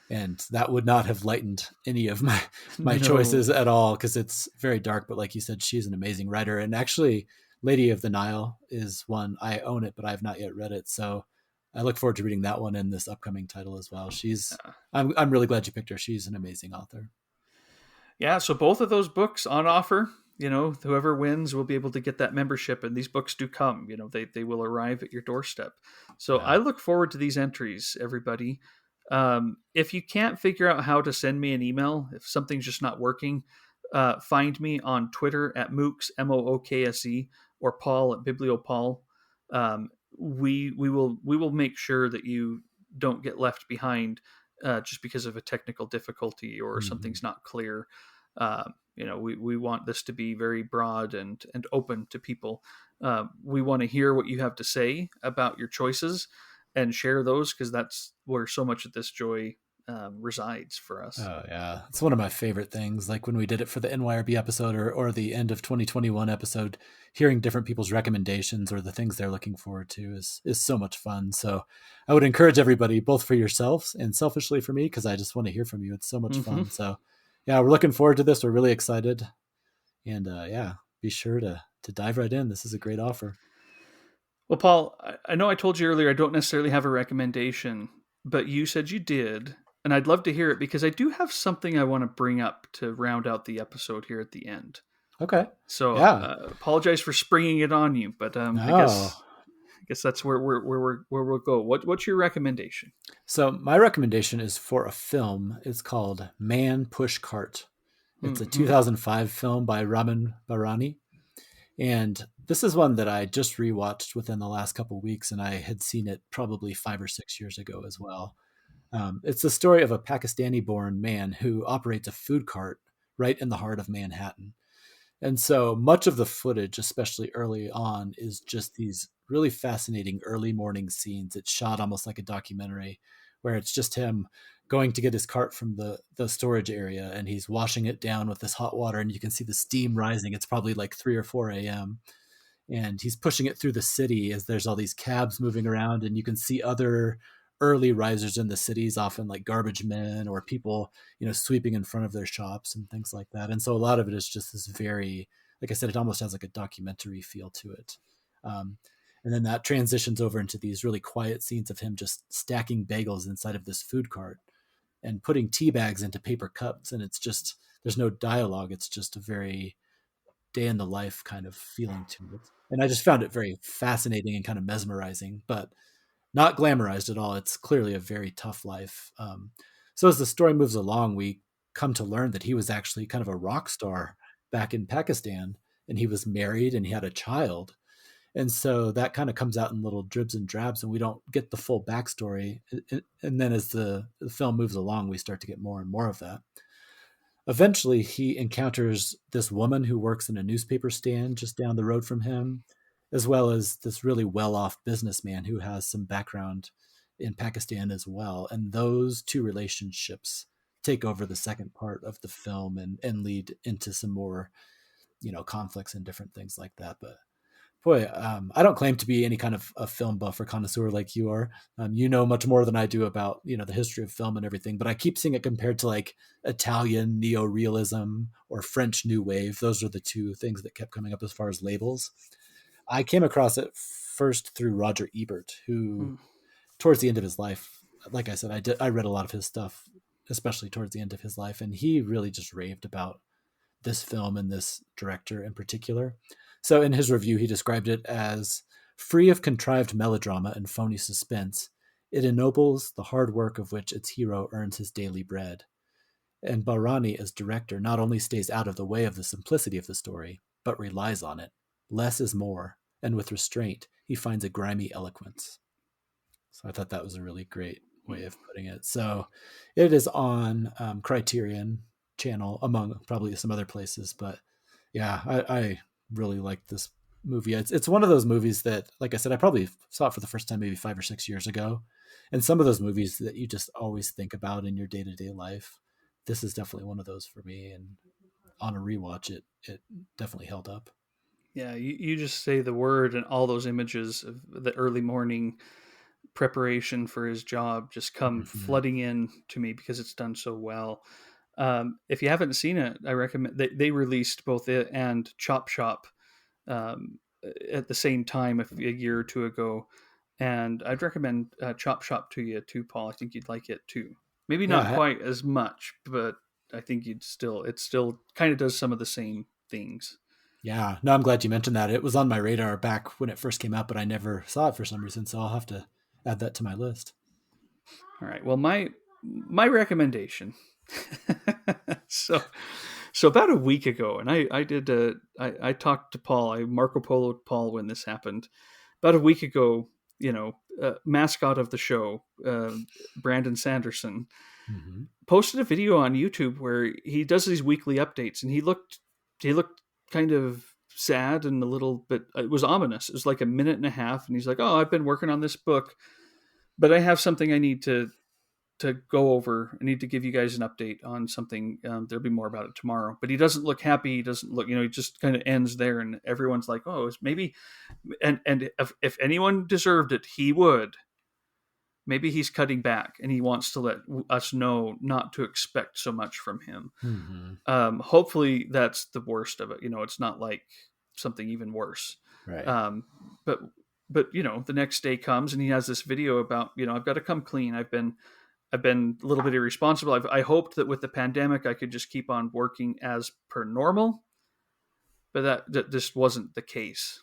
And that would not have lightened any of my No. choices at all because it's very dark. But like you said, she's an amazing writer, and actually, Lady of the Nile is one. I own it, but I have not yet read it. So I look forward to reading that one and this upcoming title as well. Yeah. I'm really glad you picked her. She's an amazing author. Yeah, so both of those books on offer. You know, whoever wins will be able to get that membership, and these books do come. You know, they will arrive at your doorstep. So I Yeah. look forward to these entries, everybody. If you can't figure out how to send me an email, if something's just not working, find me on Twitter at Mooks MOOKSE or Paul at BiblioPaul. We will make sure that you don't get left behind just because of a technical difficulty or Mm-hmm. something's not clear. You know, we want this to be very broad and open to people. We want to hear what you have to say about your choices and share those because that's where so much of this joy resides for us. Oh yeah, it's one of my favorite things. Like when we did it for the NYRB episode or the end of 2021 episode, hearing different people's recommendations or the things they're looking forward to is so much fun. So I would encourage everybody, both for yourselves and selfishly for me, because I just want to hear from you. It's so much Mm-hmm. fun. So yeah, we're looking forward to this. We're really excited, and yeah, be sure to dive right in. This is a great offer. Well, Paul, I know I told you earlier I don't necessarily have a recommendation, but you said you did, and I'd love to hear it because I do have something I want to bring up to round out the episode here at the end. Okay. So Yeah. apologize for springing it on you, but I No. guess that's where we'll go. What's your recommendation? So my recommendation is for a film. It's called Man Push Cart. It's a Mm-hmm. 2005 film by Raman Barani. And this is one that I just rewatched within the last couple of weeks, and I had seen it probably 5 or 6 years ago as well. It's the story of a Pakistani born man who operates a food cart right in the heart of Manhattan. And so much of the footage, especially early on, is just these really fascinating early morning scenes. It's shot almost like a documentary where it's just him going to get his cart from the storage area and he's washing it down with this hot water and you can see the steam rising. It's probably like 3 or 4 a.m. And he's pushing it through the city as there's all these cabs moving around and you can see other early risers in the cities, often like garbage men or people, sweeping in front of their shops and things like that. And so a lot of it is just this very, like I said, it almost has like a documentary feel to it. Um, and then that transitions over into these really quiet scenes of him just stacking bagels inside of this food cart and putting tea bags into paper cups. And it's just, there's no dialogue. It's just a very day in the life kind of feeling to it. And I just found it very fascinating and kind of mesmerizing, but not glamorized at all. It's clearly a very tough life. So as the story moves along, we come to learn that he was actually kind of a rock star back in Pakistan, and he was married and he had a child. And so that kind of comes out in little dribs and drabs, and we don't get the full backstory. And then as the film moves along, we start to get more and more of that. Eventually, he encounters this woman who works in a newspaper stand just down the road from him, as well as this really well off businessman who has some background in Pakistan as well. And those two relationships take over the second part of the film and lead into some more, conflicts and different things like that. But boy, I don't claim to be any kind of a film buff or connoisseur like you are. You know much more than I do about the history of film and everything. But I keep seeing it compared to like Italian neo-realism or French New Wave. Those are the two things that kept coming up as far as labels. I came across it first through Roger Ebert, who Mm. towards the end of his life, like I said, I read a lot of his stuff, especially towards the end of his life, and he really just raved about this film and this director in particular. So in his review, he described it as free of contrived melodrama and phony suspense. It ennobles the hard work of which its hero earns his daily bread. And Barani, as director, not only stays out of the way of the simplicity of the story, but relies on it. Less is more, and with restraint, he finds a grimy eloquence. So I thought that was a really great way of putting it. So it is on Criterion channel, among probably some other places. But yeah, I really like this movie. It's one of those movies that, like I said, I probably saw it for the first time maybe 5 or 6 years ago. And some of those movies that you just always think about in your day to day life. This is definitely one of those for me. And on a rewatch, it definitely held up. Yeah, you just say the word, and all those images of the early morning preparation for his job just come Mm-hmm. flooding in to me because it's done so well. If you haven't seen it, I recommend. They released both it and Chop Shop um, at the same time a year or two ago, and I'd recommend Chop Shop to you too, Paul. I think you'd like it too. Maybe not Yeah, quite as much, but I think it still kind of does some of the same things. yeah. No, I'm glad you mentioned that. It was on my radar back when it first came out, but I never saw it for some reason. So I'll have to add that to my list. All right. Well, my recommendation. so so about a week ago, and I talked to Paul. I Marco Polo Paul when this happened. About a week ago, mascot of the show, Brandon Sanderson, Mm-hmm. posted a video on YouTube where he does these weekly updates, and he looked kind of sad and a little bit. It was ominous. It was like a minute and a half, and he's like, "Oh, I've been working on this book, but I have something I need to go over. I need to give you guys an update on something. There'll be more about it tomorrow." But he doesn't look happy. He doesn't look, he just kind of ends there, and everyone's like, "Oh, it's maybe," and if anyone deserved it, he would. Maybe he's cutting back, and he wants to let us know not to expect so much from him. Mm-hmm. Hopefully, that's the worst of it. It's not like something even worse. Right. Um, but the next day comes, and he has this video about, I've got to come clean. I've been a little bit irresponsible. I hoped that with the pandemic, I could just keep on working as per normal, but that just wasn't the case.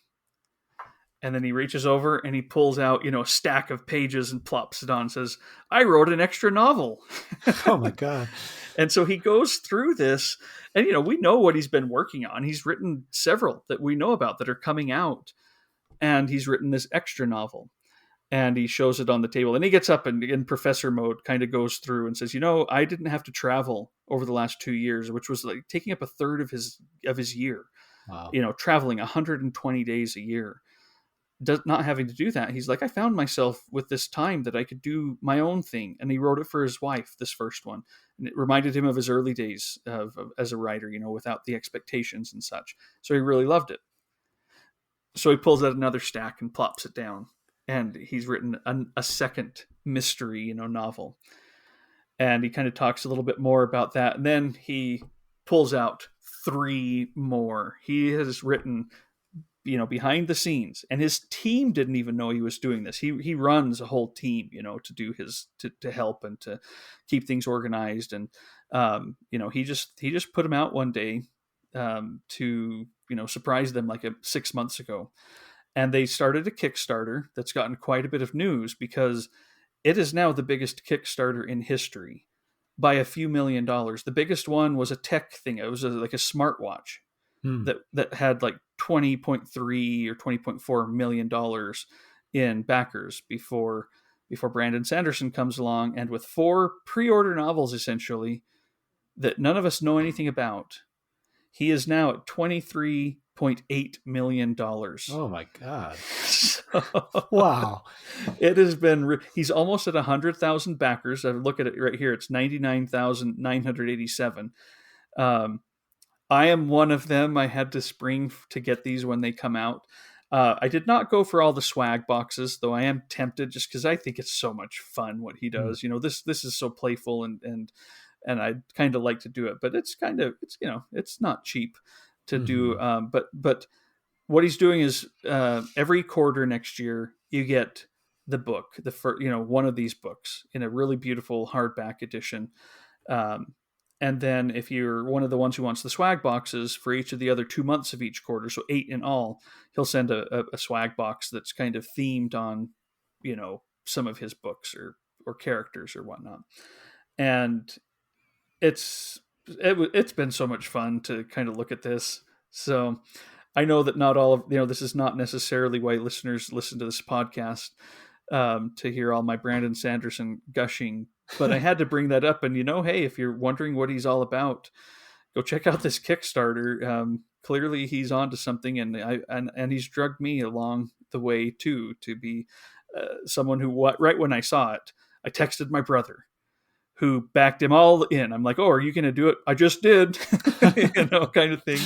And then he reaches over and he pulls out, a stack of pages and plops it on and says, "I wrote an extra novel." Oh my God. And so he goes through this, and, we know what he's been working on. He's written several that we know about that are coming out, and he's written this extra novel. And he shows it on the table, and he gets up and in professor mode kind of goes through and says, "I didn't have to travel over the last 2 years," which was like taking up a third of his year, Wow. traveling 120 days a year, not having to do that. He's like, "I found myself with this time that I could do my own thing." And he wrote it for his wife, this first one, and it reminded him of his early days as a writer, without the expectations and such. So he really loved it. So he pulls out another stack and plops it down, and he's written a second mystery, novel. And he kind of talks a little bit more about that, and then he pulls out three more. He has written, behind the scenes, and his team didn't even know he was doing this. He runs a whole team, to do to help and to keep things organized. And he just put them out one day, to surprise them, like 6 months ago. And they started a Kickstarter that's gotten quite a bit of news because it is now the biggest Kickstarter in history by a few $1 million. The biggest one was a tech thing. It was like a smartwatch Hmm. that had like 20.3 or 20.4 million dollars in backers before Brandon Sanderson comes along, and with 4 pre-order novels essentially that none of us know anything about, he is now at $23.8 million. Oh my God. So Wow. it has been. He's almost at 100,000 backers. I look at it right here. It's 99,987. I am one of them. I had to spring to get these when they come out. I did not go for all the swag boxes, though I am tempted just because I think it's so much fun what he Hmm. does. This is so playful, and I kind of like to do it, but it's it's not cheap to do. Mm-hmm. But what he's doing is every quarter next year you get the book, the first, one of these books in a really beautiful hardback edition. Um, and then if you're one of the ones who wants the swag boxes for each of the other 2 months of each quarter, so 8 in all, he'll send a swag box that's kind of themed on, some of his books or characters or whatnot. And it's been so much fun to kind of look at this. So I know that not all of this is not necessarily why listeners listen to this podcast, to hear all my Brandon Sanderson gushing, but I had to bring that up. And hey, if you're wondering what he's all about, go check out this Kickstarter. Clearly, he's onto something, and he's drugged me along the way too to be someone who right when I saw it, I texted my brother, who backed him all in. I'm like, oh, are you going to do it? I just did, kind of thing.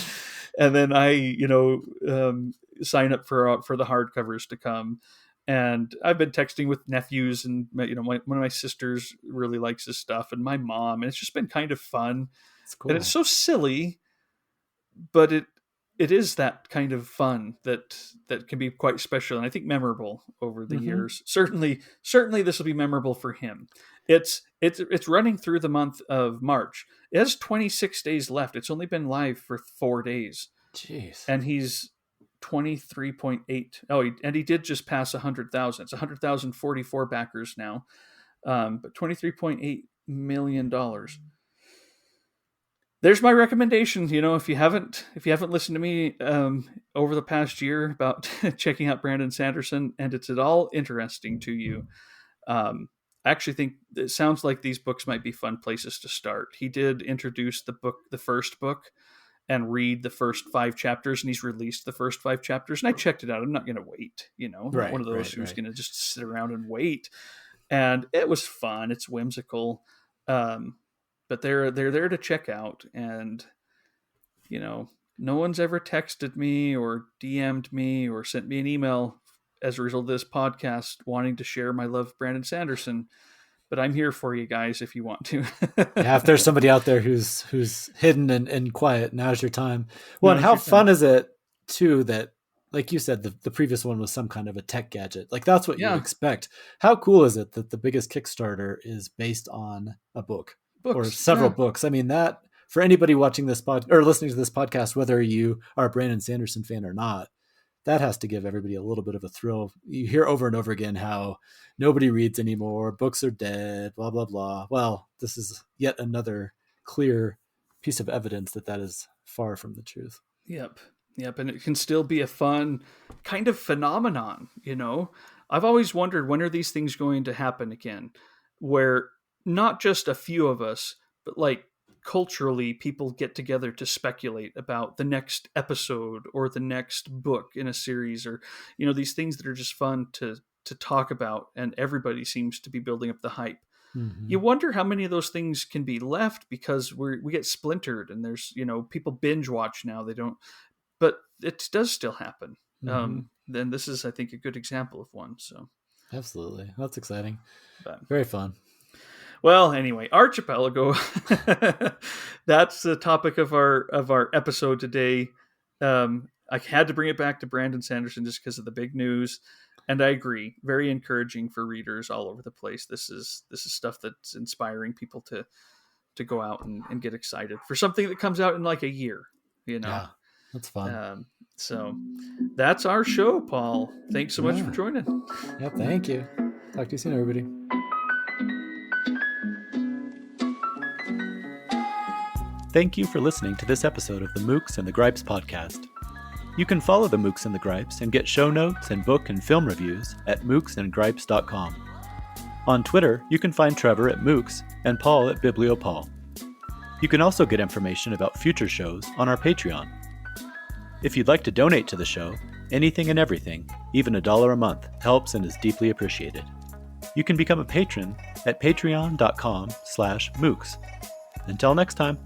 And then I, sign up for the hardcovers to come. And I've been texting with nephews, and one of my sisters really likes his stuff, and my mom, and it's just been kind of fun. It's cool. And it's so silly, but it is that kind of fun that can be quite special, and I think memorable over the years. Certainly this will be memorable for him. It's running through the month of March. It has 26 days left. It's only been live for 4 days. Jeez. And he's 23.8. Oh, and he did just pass 100,000. It's 100,044 backers now. But $23.8 million. There's my recommendation. If you haven't listened to me over the past year about checking out Brandon Sanderson, and it's at all interesting to you, I actually think it sounds like these books might be fun places to start. He did introduce the first book, and read the first 5 chapters, and he's released the first 5 chapters, and I checked it out. I'm not going to wait, I'm not one of those who's going to just sit around and wait. And it was fun. It's whimsical. But they're there to check out. And, no one's ever texted me or DM'd me or sent me an email as a result of this podcast wanting to share my love of Brandon Sanderson. But I'm here for you guys if you want to. Yeah, if there's somebody out there who's hidden and quiet, now's your time. Well, and how fun is it too that, like you said, the previous one was some kind of a tech gadget. Like that's what you expect. How cool is it that the biggest Kickstarter is based on a book or several books? I mean, that for anybody watching this or listening to this podcast, whether you are a Brandon Sanderson fan or not, that has to give everybody a little bit of a thrill. You hear over and over again how nobody reads anymore, books are dead, blah, blah, blah. Well, this is yet another clear piece of evidence that is far from the truth. Yep. And it can still be a fun kind of phenomenon, I've always wondered, when are these things going to happen again? Where not just a few of us, but like culturally, people get together to speculate about the next episode or the next book in a series, or these things that are just fun to talk about, and everybody seems to be building up the hype. You wonder how many of those things can be left because we get splintered, and there's people binge watch now. They don't, but it does still happen. Then this is, I think, a good example of one. So absolutely, that's exciting. Very fun. Well, anyway, Archipelago. That's the topic of our episode today. I had to bring it back to Brandon Sanderson just because of the big news, and I agree. Very encouraging for readers all over the place. This is stuff that's inspiring people to go out and get excited for something that comes out in like a year. Yeah, that's fun. So that's our show, Paul. Thanks so much for joining. Yeah, thank you. Talk to you soon, everybody. Thank you for listening to this episode of the Mooks and the Gripes podcast. You can follow the Mooks and the Gripes and get show notes and book and film reviews at mooksandgripes.com. On Twitter, you can find Trevor at Mooks and Paul at BiblioPaul. You can also get information about future shows on our Patreon. If you'd like to donate to the show, anything and everything, even $1 a month, helps and is deeply appreciated. You can become a patron at patreon.com/mooks. Until next time.